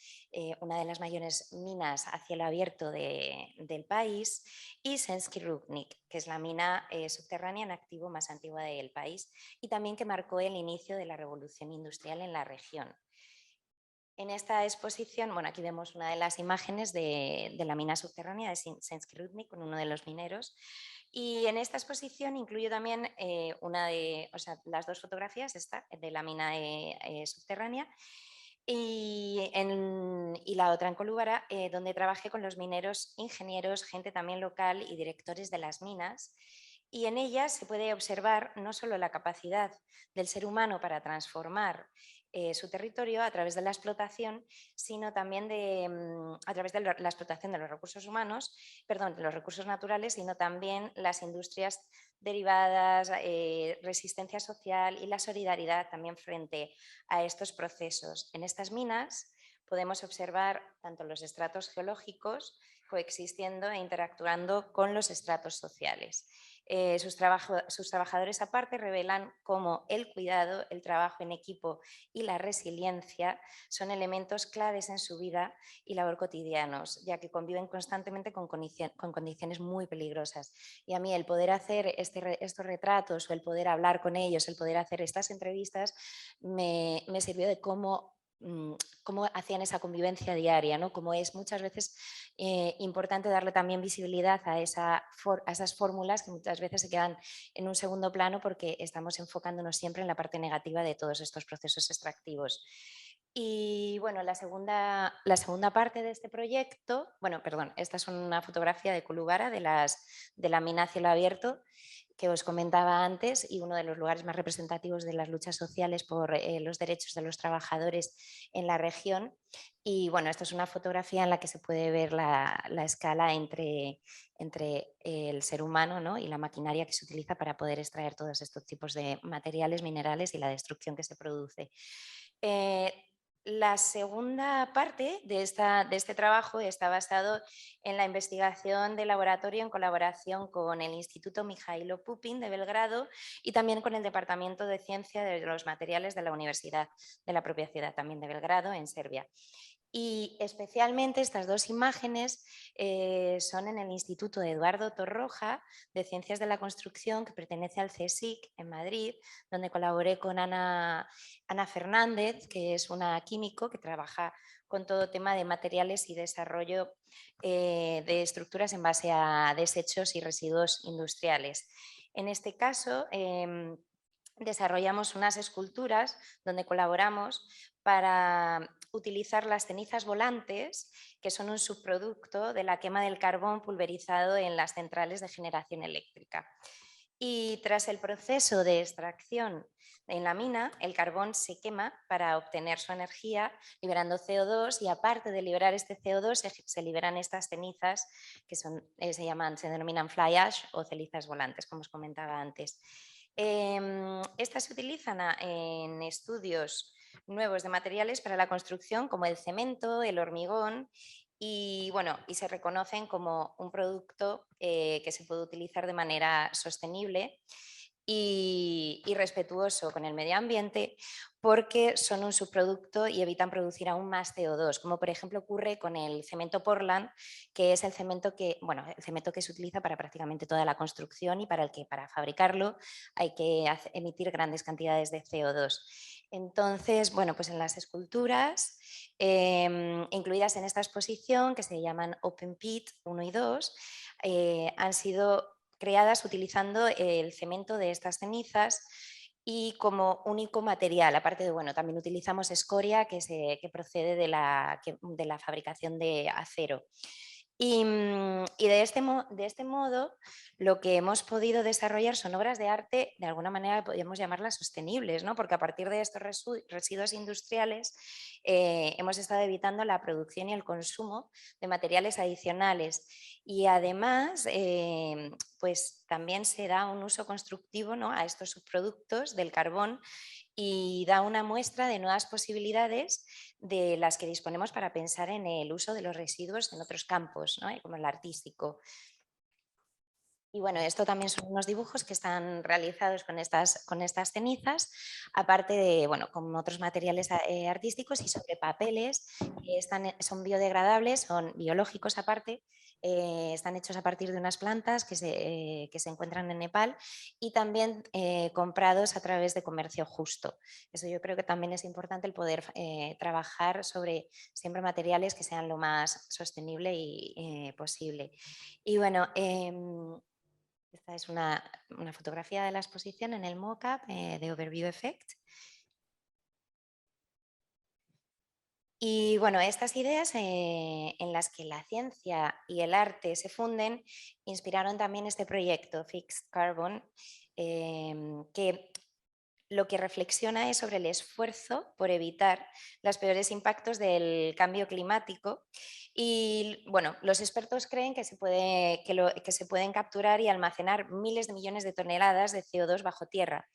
una de las mayores minas a cielo abierto del país, y Sremski Rudnik, que es la mina subterránea en activo más antigua del país y también que marcó el inicio de la revolución industrial en la región. En esta exposición, bueno, aquí vemos una de las imágenes de la mina subterránea de Sremski Rudnik con uno de los mineros. Y en esta exposición incluyo también las dos fotografías, esta de la mina subterránea y la otra en Kolubara, donde trabajé con los mineros, ingenieros, gente también local y directores de las minas. Y en ellas se puede observar no solo la capacidad del ser humano para transformar su territorio a través de la explotación, sino también a través de la explotación de los recursos humanos, perdón, de los recursos naturales, sino también las industrias derivadas, resistencia social y la solidaridad también frente a estos procesos. En estas minas podemos observar tanto los estratos geológicos coexistiendo e interactuando con los estratos sociales. Sus trabajadores aparte revelan cómo el cuidado, el trabajo en equipo y la resiliencia son elementos claves en su vida y labor cotidianos, ya que conviven constantemente con condiciones muy peligrosas. Y a mí el poder hacer estos retratos o el poder hablar con ellos, el poder hacer estas entrevistas, me sirvió de cómo cómo hacían esa convivencia diaria, ¿no? Como es muchas veces importante darle también visibilidad a esas fórmulas que muchas veces se quedan en un segundo plano porque estamos enfocándonos siempre en la parte negativa de todos estos procesos extractivos. Y bueno, la segunda parte de este proyecto, bueno, perdón, esta es una fotografía de Kolubara, de la mina a cielo abierto, que os comentaba antes, y uno de los lugares más representativos de las luchas sociales por los derechos de los trabajadores en la región. Y bueno, esta es una fotografía en la que se puede ver la escala entre el ser humano, ¿no?, y la maquinaria que se utiliza para poder extraer todos estos tipos de materiales, minerales y la destrucción que se produce. La segunda parte de este trabajo está basado en la investigación de laboratorio en colaboración con el Instituto Mijailo Pupin de Belgrado y también con el Departamento de Ciencia de los Materiales de la Universidad de la propia ciudad también de Belgrado, en Serbia. Y especialmente estas dos imágenes son en el Instituto Eduardo Torroja de Ciencias de la Construcción, que pertenece al CSIC en Madrid, donde colaboré con Ana Fernández, que es una químico que trabaja con todo tema de materiales y desarrollo de estructuras en base a desechos y residuos industriales. En este caso, desarrollamos unas esculturas donde colaboramos para utilizar las cenizas volantes, que son un subproducto de la quema del carbón pulverizado en las centrales de generación eléctrica. Y tras el proceso de extracción en la mina, el carbón se quema para obtener su energía, liberando CO2, y aparte de liberar este CO2 se liberan estas cenizas que se denominan fly ash o cenizas volantes, como os comentaba antes. Estas se utilizan en estudios nuevos de materiales para la construcción, como el cemento, el hormigón, y se reconocen como un producto que se puede utilizar de manera sostenible y respetuoso con el medio ambiente, porque son un subproducto y evitan producir aún más CO2, como por ejemplo ocurre con el cemento Portland, que es el cemento que se utiliza para prácticamente toda la construcción y para el que para fabricarlo hay que emitir grandes cantidades de CO2. Entonces, pues en las esculturas incluidas en esta exposición, que se llaman Open Pit 1 y 2, han sido creadas utilizando el cemento de estas cenizas y como único material. Aparte de, también utilizamos escoria que procede de la fabricación de acero. Y de este modo, lo que hemos podido desarrollar son obras de arte, de alguna manera podríamos llamarlas sostenibles, ¿no? Porque a partir de estos residuos industriales hemos estado evitando la producción y el consumo de materiales adicionales. Y además, pues también se da un uso constructivo, ¿no?, a estos subproductos del carbón, y da una muestra de nuevas posibilidades de las que disponemos para pensar en el uso de los residuos en otros campos, ¿no?, como el artístico. Y esto también son unos dibujos que están realizados con estas cenizas, aparte de, con otros materiales artísticos y sobre papeles que son biodegradables, son biológicos aparte, están hechos a partir de unas plantas que se encuentran en Nepal y también comprados a través de comercio justo. Eso yo creo que también es importante, el poder trabajar sobre siempre materiales que sean lo más sostenible y posible. Y esta es una fotografía de la exposición en el mock-up de Overview Effect. Y estas ideas en las que la ciencia y el arte se funden inspiraron también este proyecto, Fixed Carbon, que lo que reflexiona es sobre el esfuerzo por evitar los peores impactos del cambio climático. Y los expertos creen que se pueden capturar y almacenar miles de millones de toneladas de CO2 bajo tierra.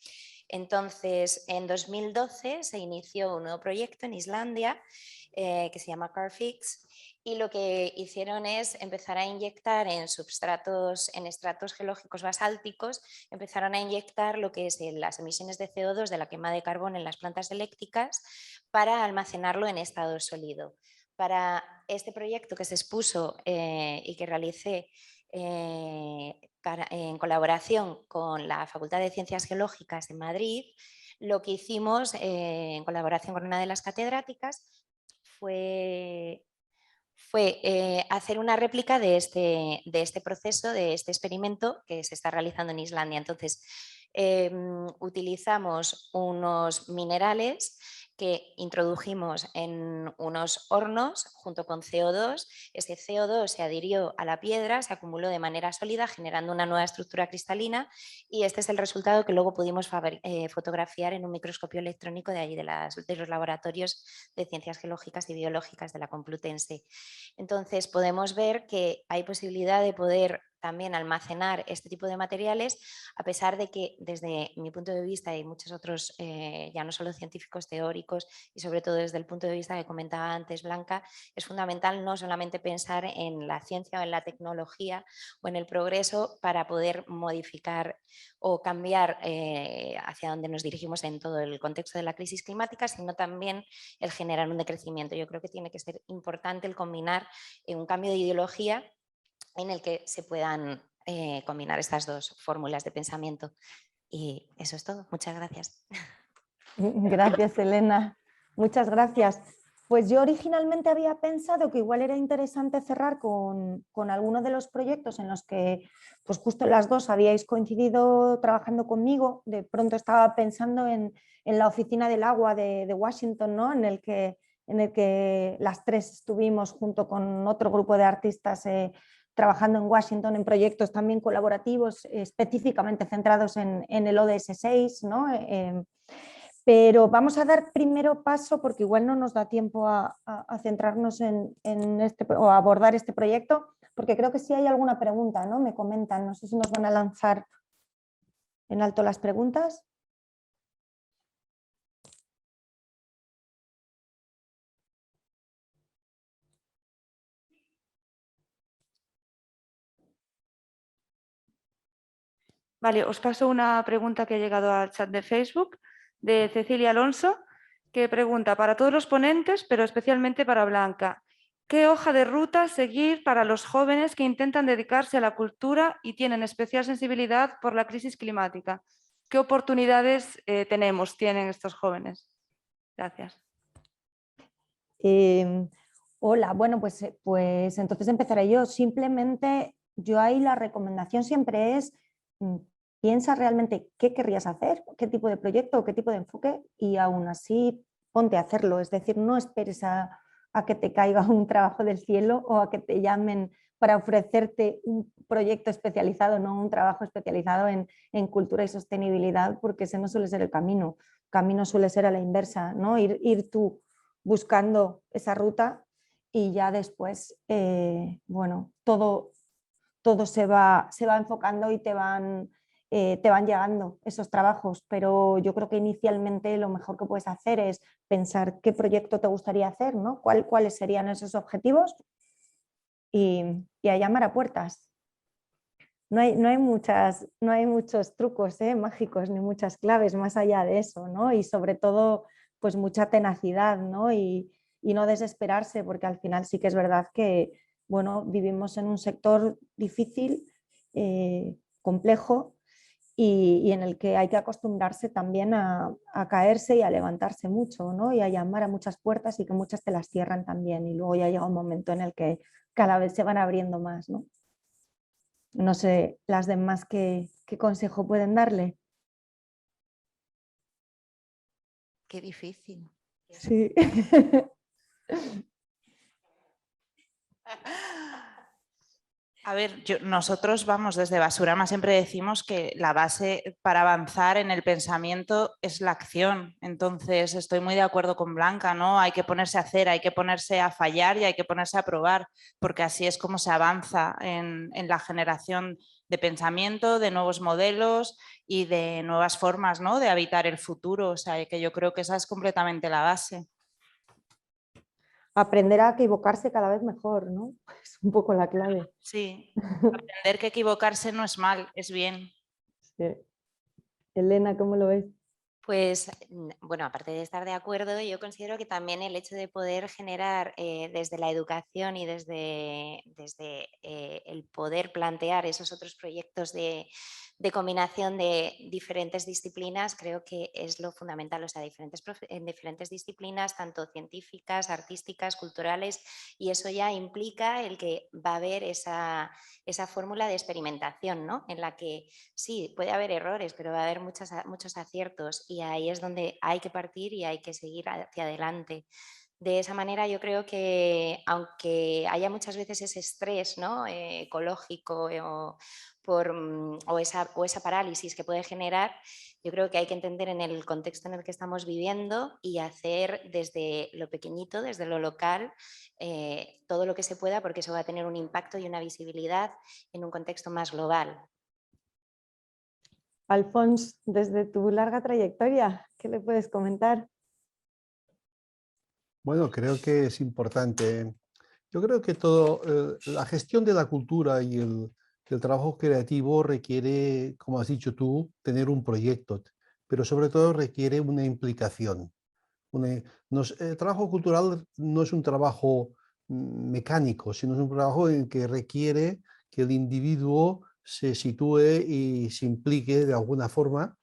Entonces, en 2012 se inició un nuevo proyecto en Islandia que se llama Carfix, y lo que hicieron es empezar a inyectar en estratos geológicos basálticos, empezaron a inyectar lo que es las emisiones de CO2 de la quema de carbón en las plantas eléctricas para almacenarlo en estado sólido. Para este proyecto que se expuso y que realicé en colaboración con la Facultad de Ciencias Geológicas de Madrid, lo que hicimos en colaboración con una de las catedráticas fue hacer una réplica de este proceso, de este experimento que se está realizando en Islandia. Entonces, utilizamos unos minerales que introdujimos en unos hornos junto con CO2. Ese CO2 se adhirió a la piedra, se acumuló de manera sólida, generando una nueva estructura cristalina, y este es el resultado que luego pudimos fotografiar en un microscopio electrónico de allí de los laboratorios de Ciencias Geológicas y Biológicas de la Complutense. Entonces podemos ver que hay posibilidad de poder también almacenar este tipo de materiales, a pesar de que desde mi punto de vista y muchos otros, ya no solo científicos, teóricos, y sobre todo desde el punto de vista que comentaba antes Blanca, es fundamental no solamente pensar en la ciencia o en la tecnología o en el progreso para poder modificar o cambiar hacia donde nos dirigimos en todo el contexto de la crisis climática, sino también el generar un decrecimiento. Yo creo que tiene que ser importante el combinar un cambio de ideología en el que se puedan combinar estas dos fórmulas de pensamiento. Y eso es todo. Muchas gracias. Gracias, Elena. Muchas gracias. Pues yo originalmente había pensado que igual era interesante cerrar con algunos de los proyectos en los que pues justo las dos habíais coincidido trabajando conmigo. De pronto estaba pensando en la Oficina del Agua de Washington, ¿no? en el que las tres estuvimos junto con otro grupo de artistas trabajando en Washington en proyectos también colaborativos específicamente centrados en el ODS 6, ¿no? Pero vamos a dar primero paso, porque igual no nos da tiempo a centrarnos en este, o a abordar este proyecto, porque creo que sí hay alguna pregunta, ¿no? Me comentan, no sé si nos van a lanzar en alto las preguntas. Vale, os paso una pregunta que ha llegado al chat de Facebook de Cecilia Alonso, que pregunta para todos los ponentes, pero especialmente para Blanca, ¿qué hoja de ruta seguir para los jóvenes que intentan dedicarse a la cultura y tienen especial sensibilidad por la crisis climática? ¿Qué oportunidades tienen estos jóvenes? Gracias. Hola, bueno, pues entonces empezaré yo. Simplemente yo ahí la recomendación siempre es piensa realmente qué querrías hacer, qué tipo de proyecto o qué tipo de enfoque, y aún así ponte a hacerlo. Es decir, no esperes a que te caiga un trabajo del cielo o a que te llamen para ofrecerte un proyecto especializado, no un trabajo especializado en cultura y sostenibilidad, porque ese no suele ser el camino. El camino suele ser a la inversa, ¿no? Ir tú buscando esa ruta y ya después, bueno, todo se va enfocando y te van llegando esos trabajos, pero yo creo que inicialmente lo mejor que puedes hacer es pensar qué proyecto te gustaría hacer, ¿no? ¿Cuáles serían esos objetivos? Y a llamar a puertas. No hay muchos trucos mágicos ni muchas claves más allá de eso, ¿no? Y sobre todo, pues mucha tenacidad, ¿no? Y no desesperarse, porque al final sí que es verdad que, bueno, vivimos en un sector difícil, complejo, y en el que hay que acostumbrarse también a caerse y a levantarse mucho, ¿no? Y a llamar a muchas puertas y que muchas te las cierran también, y luego ya llega un momento en el que cada vez se van abriendo más, ¿no? No sé, las demás, ¿qué consejo pueden darle? Qué difícil. Sí. A ver, nosotros vamos desde Basurama, siempre decimos que la base para avanzar en el pensamiento es la acción. Entonces estoy muy de acuerdo con Blanca, ¿no? Hay que ponerse a hacer, hay que ponerse a fallar y hay que ponerse a probar, porque así es como se avanza en la generación de pensamiento, de nuevos modelos y de nuevas formas, ¿no? De habitar el futuro. O sea, que yo creo que esa es completamente la base. Aprender a equivocarse cada vez mejor, ¿no? Es un poco la clave. Sí, aprender que equivocarse no es mal, es bien. Sí. Elena, ¿cómo lo ves? Pues bueno, aparte de estar de acuerdo, yo considero que también el hecho de poder generar desde la educación y desde el poder plantear esos otros proyectos de combinación de diferentes disciplinas, creo que es lo fundamental, o sea, en diferentes disciplinas, tanto científicas, artísticas, culturales, y eso ya implica el que va a haber esa fórmula de experimentación, ¿no? En la que sí, puede haber errores, pero va a haber muchos aciertos y ahí es donde hay que partir y hay que seguir hacia adelante. De esa manera yo creo que aunque haya muchas veces ese estrés, ¿no? Ecológico o esa parálisis que puede generar, yo creo que hay que entender en el contexto en el que estamos viviendo y hacer desde lo pequeñito, desde lo local, todo lo que se pueda, porque eso va a tener un impacto y una visibilidad en un contexto más global. Alfons, desde tu larga trayectoria, ¿qué le puedes comentar? Bueno, creo que es importante. Yo creo que la gestión de la cultura y el trabajo creativo requiere, como has dicho tú, tener un proyecto, pero sobre todo requiere una implicación. El trabajo cultural no es un trabajo mecánico, sino es un trabajo en que requiere que el individuo se sitúe y se implique de alguna forma.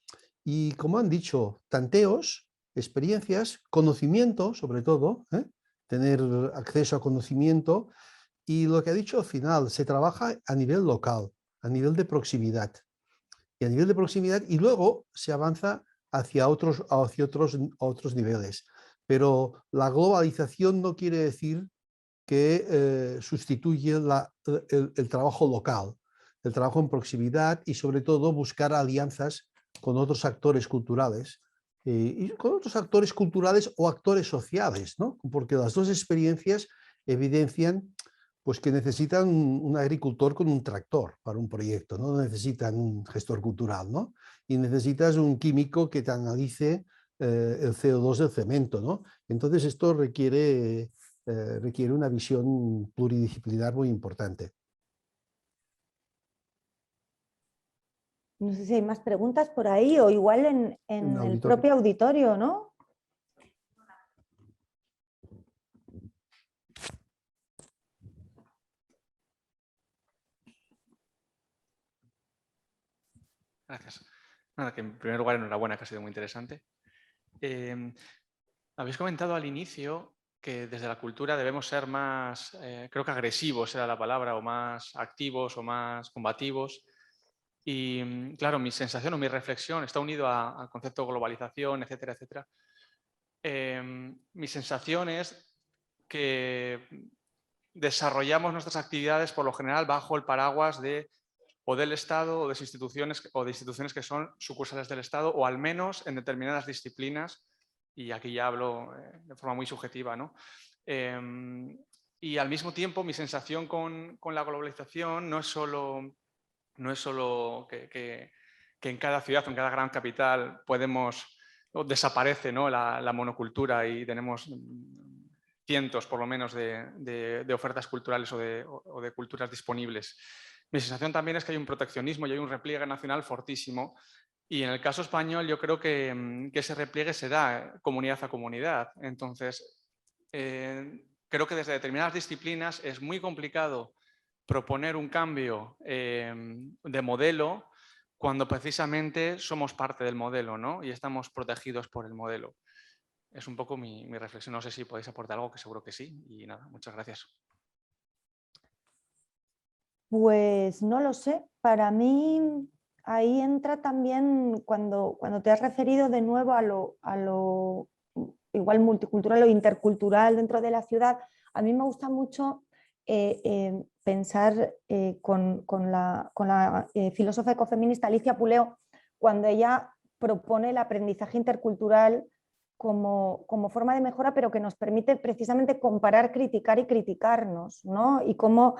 Y como han dicho, tanteos, experiencias, conocimiento sobre todo, tener acceso a conocimiento. Y lo que ha dicho al final, se trabaja a nivel local, a nivel de proximidad. Y a nivel de proximidad, y luego se avanza hacia otros niveles. Pero la globalización no quiere decir que sustituye el trabajo local, el trabajo en proximidad y sobre todo buscar alianzas con otros actores culturales y con otros actores culturales o actores sociales, ¿no? Porque las dos experiencias evidencian pues que necesitan un agricultor con un tractor para un proyecto, no necesitan un gestor cultural, ¿no? Y necesitas un químico que te analice el CO2 del cemento, ¿no? Entonces esto requiere una visión pluridisciplinar muy importante. No sé si hay más preguntas por ahí o igual en el propio auditorio, ¿no? Gracias. Nada, que en primer lugar, enhorabuena, que ha sido muy interesante. Habéis comentado al inicio que desde la cultura debemos ser más, creo que agresivos era la palabra, o más activos o más combativos. Y claro, mi sensación o mi reflexión está unido al concepto de globalización, etcétera, etcétera. Mi sensación es que desarrollamos nuestras actividades por lo general bajo el paraguas de o del Estado o de instituciones que son sucursales del Estado, o al menos en determinadas disciplinas, y aquí ya hablo de forma muy subjetiva, ¿no? Y al mismo tiempo mi sensación con la globalización no es solo que en cada ciudad o en cada gran capital desaparece, ¿no? la monocultura y tenemos cientos por lo menos de ofertas culturales o de culturas disponibles. Mi sensación también es que hay un proteccionismo y hay un repliegue nacional fortísimo, y en el caso español yo creo que ese repliegue se da comunidad a comunidad. Entonces, creo que desde determinadas disciplinas es muy complicado proponer un cambio de modelo cuando precisamente somos parte del modelo, ¿no? Y estamos protegidos por el modelo. Es un poco mi reflexión. No sé si podéis aportar algo, que seguro que sí. Y nada, muchas gracias. Pues no lo sé. Para mí ahí entra también cuando te has referido de nuevo a lo igual multicultural o intercultural dentro de la ciudad. A mí me gusta mucho pensar con la filósofa ecofeminista Alicia Puleo, cuando ella propone el aprendizaje intercultural como forma de mejora, pero que nos permite precisamente comparar, criticar y criticarnos, ¿no? Y cómo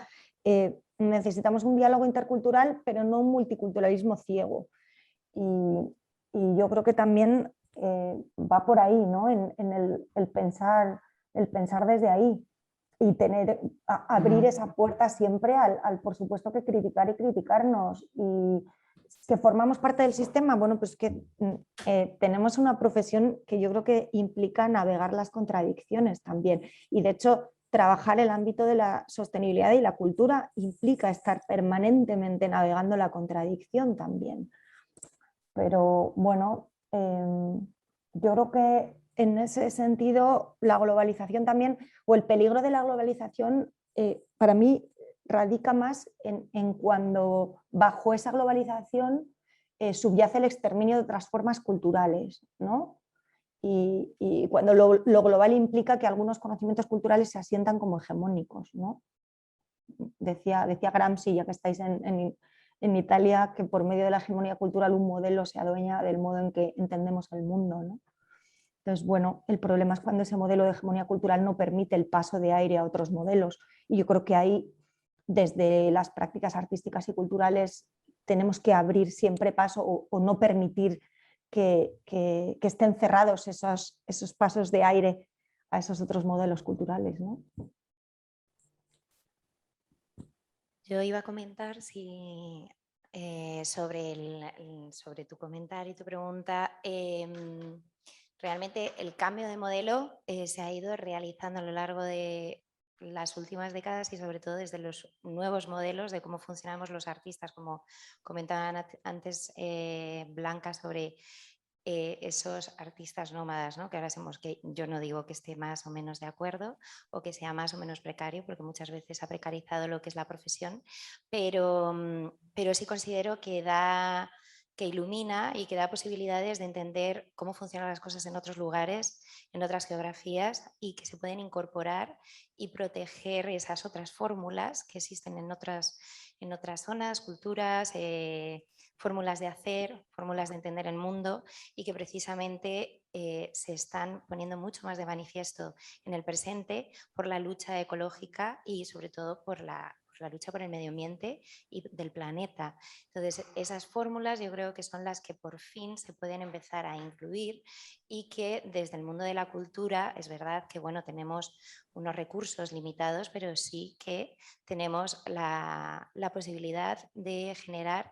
necesitamos un diálogo intercultural, pero no un multiculturalismo ciego. Y yo creo que también va por ahí, ¿no? En el pensar desde ahí y abrir esa puerta siempre al por supuesto que criticar y criticarnos que formamos parte del sistema, bueno, pues que tenemos una profesión que yo creo que implica navegar las contradicciones también. Y de hecho, trabajar el ámbito de la sostenibilidad y la cultura implica estar permanentemente navegando la contradicción también. Pero bueno, yo creo que en ese sentido la globalización también, o el peligro de la globalización, para mí radica más en cuando bajo esa globalización subyace el exterminio de otras formas culturales, ¿no? Y cuando lo global implica que algunos conocimientos culturales se asientan como hegemónicos, ¿no? Decía Gramsci, ya que estáis en Italia, que por medio de la hegemonía cultural un modelo se adueña del modo en que entendemos el mundo, ¿no? Entonces, bueno, el problema es cuando ese modelo de hegemonía cultural no permite el paso de aire a otros modelos. Y yo creo que ahí, desde las prácticas artísticas y culturales, tenemos que abrir siempre paso o no permitir que estén cerrados esos pasos de aire a esos otros modelos culturales, ¿no? Yo iba a comentar sobre tu comentario y tu pregunta. Realmente el cambio de modelo se ha ido realizando a lo largo de las últimas décadas y sobre todo desde los nuevos modelos de cómo funcionamos los artistas, como comentaban antes Blanca sobre esos artistas nómadas, ¿no? Que ahora sabemos que yo no digo que esté más o menos de acuerdo o que sea más o menos precario, porque muchas veces ha precarizado lo que es la profesión, pero sí considero que ilumina y que da posibilidades de entender cómo funcionan las cosas en otros lugares, en otras geografías, y que se pueden incorporar y proteger esas otras fórmulas que existen en otras zonas, culturas, fórmulas de hacer, fórmulas de entender el mundo, y que precisamente se están poniendo mucho más de manifiesto en el presente por la lucha ecológica y sobre todo por la lucha por el medio ambiente y del planeta. Entonces, esas fórmulas yo creo que son las que por fin se pueden empezar a incluir, y que desde el mundo de la cultura es verdad que bueno, tenemos unos recursos limitados, pero sí que tenemos la posibilidad de generar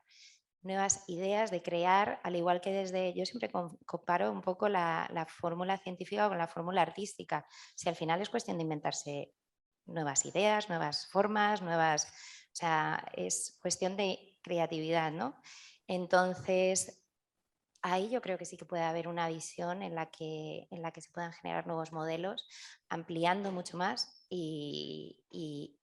nuevas ideas, de crear, al igual que yo siempre comparo un poco la fórmula científica con la fórmula artística. Si al final es cuestión de inventarse nuevas ideas, nuevas formas, o sea, es cuestión de creatividad, ¿no? Entonces, ahí yo creo que sí que puede haber una visión en la que se puedan generar nuevos modelos, ampliando mucho más y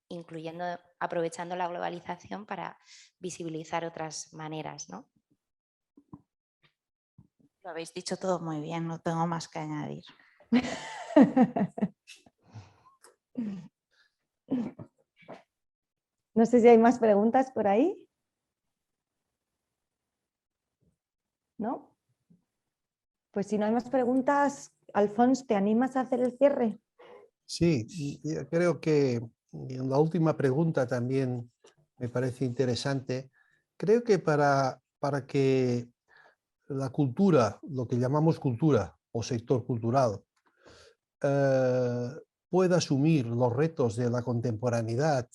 incluyendo, aprovechando la globalización para visibilizar otras maneras, ¿no? Lo habéis dicho todo muy bien, no tengo más que añadir. No sé si hay más preguntas por ahí. ¿No? Pues si no hay más preguntas, Alfons, ¿te animas a hacer el cierre? Sí, yo creo que la última pregunta también me parece interesante. Creo que para que la cultura, lo que llamamos cultura o sector cultural, pueda asumir los retos de la contemporaneidad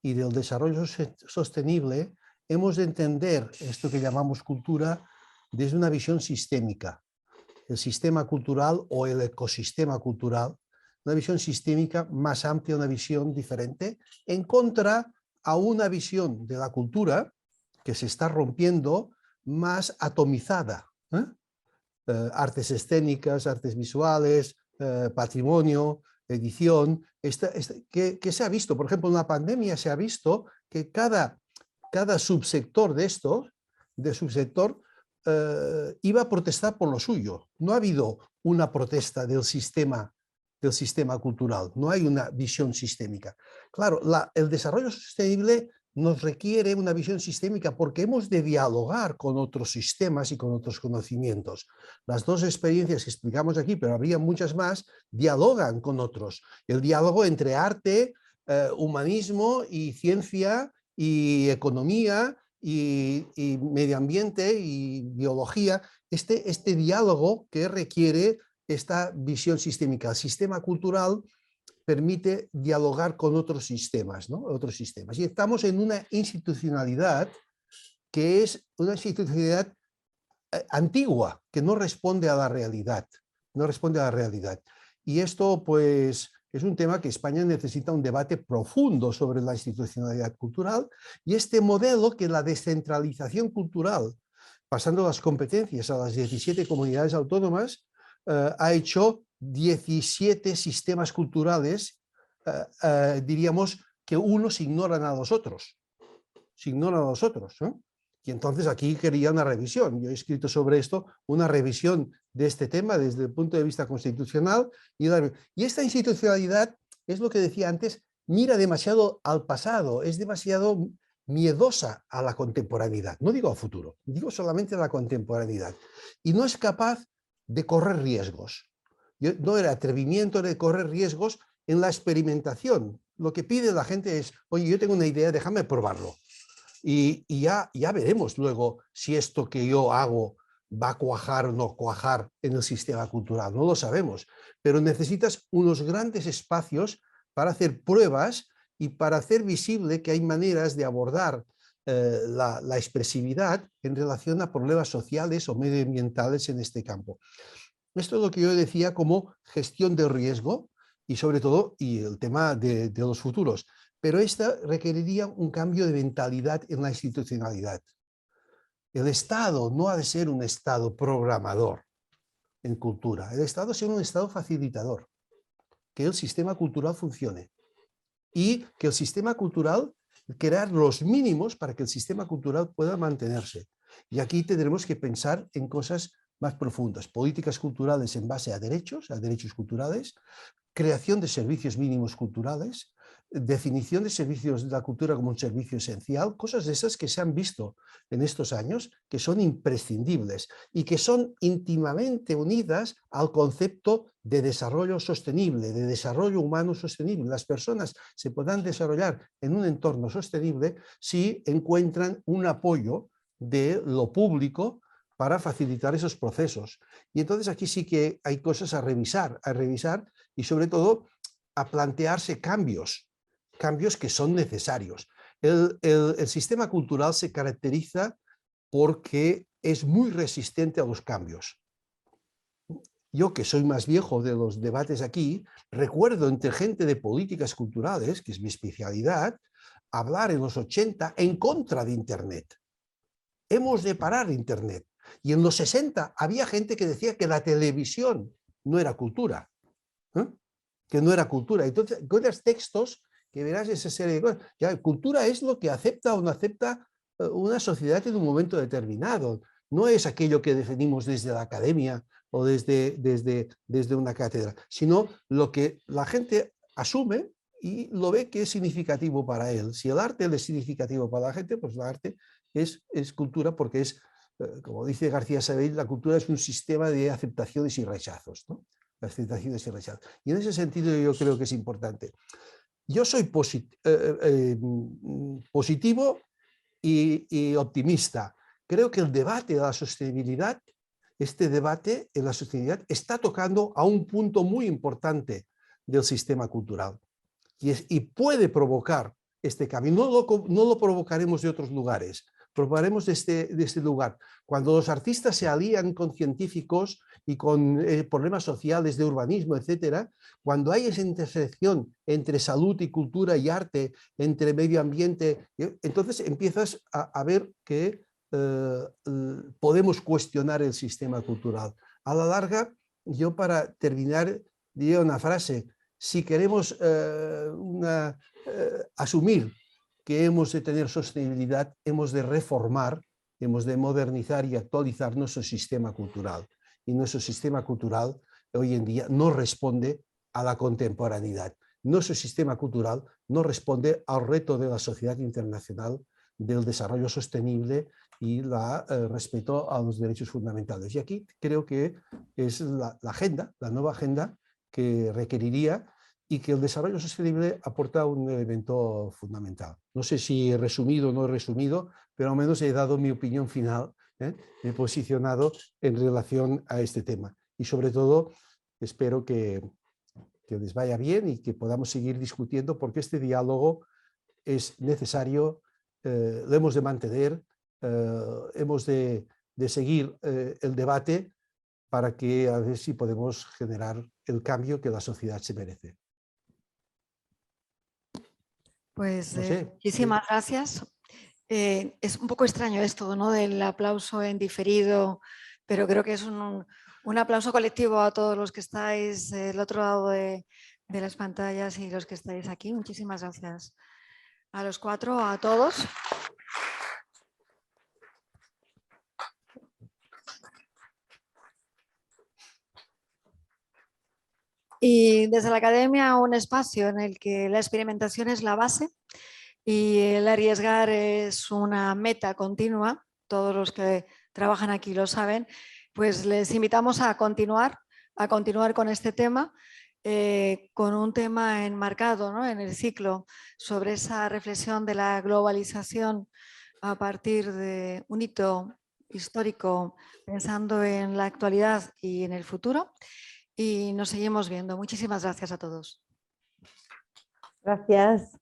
y del desarrollo sostenible, hemos de entender esto que llamamos cultura desde una visión sistémica. El sistema cultural o el ecosistema cultural, una visión sistémica más amplia, una visión diferente, en contra a una visión de la cultura que se está rompiendo más atomizada. Artes escénicas, artes visuales, patrimonio, edición, que se ha visto, por ejemplo, en la pandemia se ha visto que cada subsector de estos, iba a protestar por lo suyo. No ha habido una protesta del sistema cultural, no hay una visión sistémica. Claro, el desarrollo sostenible nos requiere una visión sistémica porque hemos de dialogar con otros sistemas y con otros conocimientos. Las dos experiencias que explicamos aquí, pero habría muchas más, dialogan con otros. El diálogo entre arte, humanismo y ciencia y economía y medio ambiente y biología, este diálogo que requiere esta visión sistémica. El sistema cultural permite dialogar con otros sistemas, ¿no? Otros sistemas. Y estamos en una institucionalidad que es una institucionalidad antigua, que no responde a la realidad. No responde a la realidad. Y esto, pues, es un tema que España necesita un debate profundo sobre la institucionalidad cultural y este modelo que la descentralización cultural, pasando las competencias a las 17 comunidades autónomas, ha hecho 17 sistemas culturales, diríamos, que unos ignoran a los otros. Se ignoran a los otros, ¿no? Y entonces aquí quería una revisión. Yo he escrito sobre esto, una revisión de este tema desde el punto de vista constitucional. Y esta institucionalidad, es lo que decía antes, mira demasiado al pasado, es demasiado miedosa a la contemporaneidad. No digo al futuro, digo solamente a la contemporaneidad. Y no es capaz de correr riesgos. No era atrevimiento de correr riesgos en la experimentación. Lo que pide la gente es, oye, yo tengo una idea, déjame probarlo. Y ya veremos luego si esto que yo hago va a cuajar o no cuajar en el sistema cultural, no lo sabemos, pero necesitas unos grandes espacios para hacer pruebas y para hacer visible que hay maneras de abordar la expresividad en relación a problemas sociales o medioambientales en este campo. Esto es lo que yo decía como gestión de riesgo y sobre todo y el tema de los futuros. Pero esta requeriría un cambio de mentalidad en la institucionalidad. El Estado no ha de ser un Estado programador en cultura. El Estado es un Estado facilitador. Que el sistema cultural funcione. Y que el sistema cultural, crear los mínimos para que el sistema cultural pueda mantenerse. Y aquí tendremos que pensar en cosas más profundas. Políticas culturales en base a derechos culturales, creación de servicios mínimos culturales, definición de servicios de la cultura como un servicio esencial, cosas de esas que se han visto en estos años, que son imprescindibles y que son íntimamente unidas al concepto de desarrollo sostenible, de desarrollo humano sostenible. Las personas se podrán desarrollar en un entorno sostenible si encuentran un apoyo de lo público para facilitar esos procesos. Y entonces aquí sí que hay cosas a revisar y sobre todo a plantearse cambios que son necesarios. El sistema cultural se caracteriza porque es muy resistente a los cambios. Yo, que soy más viejo de los debates aquí, recuerdo entre gente de políticas culturales, que es mi especialidad, hablar en los 80 en contra de Internet. Hemos de parar Internet. Y en los 60 había gente que decía que la televisión no era cultura. Que no era cultura. Entonces, encuentras textos que verás esa serie de cosas. Ya, cultura es lo que acepta o no acepta una sociedad en un momento determinado. No es aquello que definimos desde la academia o desde una cátedra, sino lo que la gente asume y lo ve que es significativo para él. Si el arte es significativo para la gente, pues el arte es cultura porque es, como dice García Sabel, la cultura es un sistema de aceptaciones y rechazos, ¿no? Aceptaciones y rechazos. Y en ese sentido yo creo que es importante. Yo soy positivo y optimista. Creo que el debate de la sostenibilidad, este debate en la sostenibilidad está tocando a un punto muy importante del sistema cultural y puede provocar este cambio. No lo provocaremos de otros lugares, probaremos de este lugar. Cuando los artistas se alían con científicos y con problemas sociales de urbanismo, etcétera, cuando hay esa intersección entre salud y cultura y arte, entre medio ambiente, entonces empiezas a ver que podemos cuestionar el sistema cultural. A la larga, yo para terminar diría una frase: si queremos asumir que hemos de tener sostenibilidad, hemos de reformar, hemos de modernizar y actualizar nuestro sistema cultural. Y nuestro sistema cultural hoy en día no responde a la contemporaneidad. Nuestro sistema cultural no responde al reto de la sociedad internacional del desarrollo sostenible y respeto a los derechos fundamentales. Y aquí creo que es la nueva agenda que requeriría y que el desarrollo sostenible aporta un elemento fundamental. No sé si he resumido o no he resumido, pero al menos he dado mi opinión final, me he posicionado en relación a este tema. Y sobre todo, espero que les vaya bien y que podamos seguir discutiendo, porque este diálogo es necesario, lo hemos de mantener hemos de seguir el debate para que a ver si podemos generar el cambio que la sociedad se merece. Pues No sé. muchísimas gracias. Es un poco extraño esto, ¿no?, del aplauso en diferido, pero creo que es un aplauso colectivo a todos los que estáis del otro lado de las pantallas y los que estáis aquí. Muchísimas gracias a los cuatro, a todos. Y desde la academia un espacio en el que la experimentación es la base y el arriesgar es una meta continua. Todos los que trabajan aquí lo saben. Pues les invitamos a continuar con este tema, con un tema enmarcado, ¿no?, en el ciclo sobre esa reflexión de la globalización a partir de un hito histórico, pensando en la actualidad y en el futuro. Y nos seguimos viendo. Muchísimas gracias a todos. Gracias.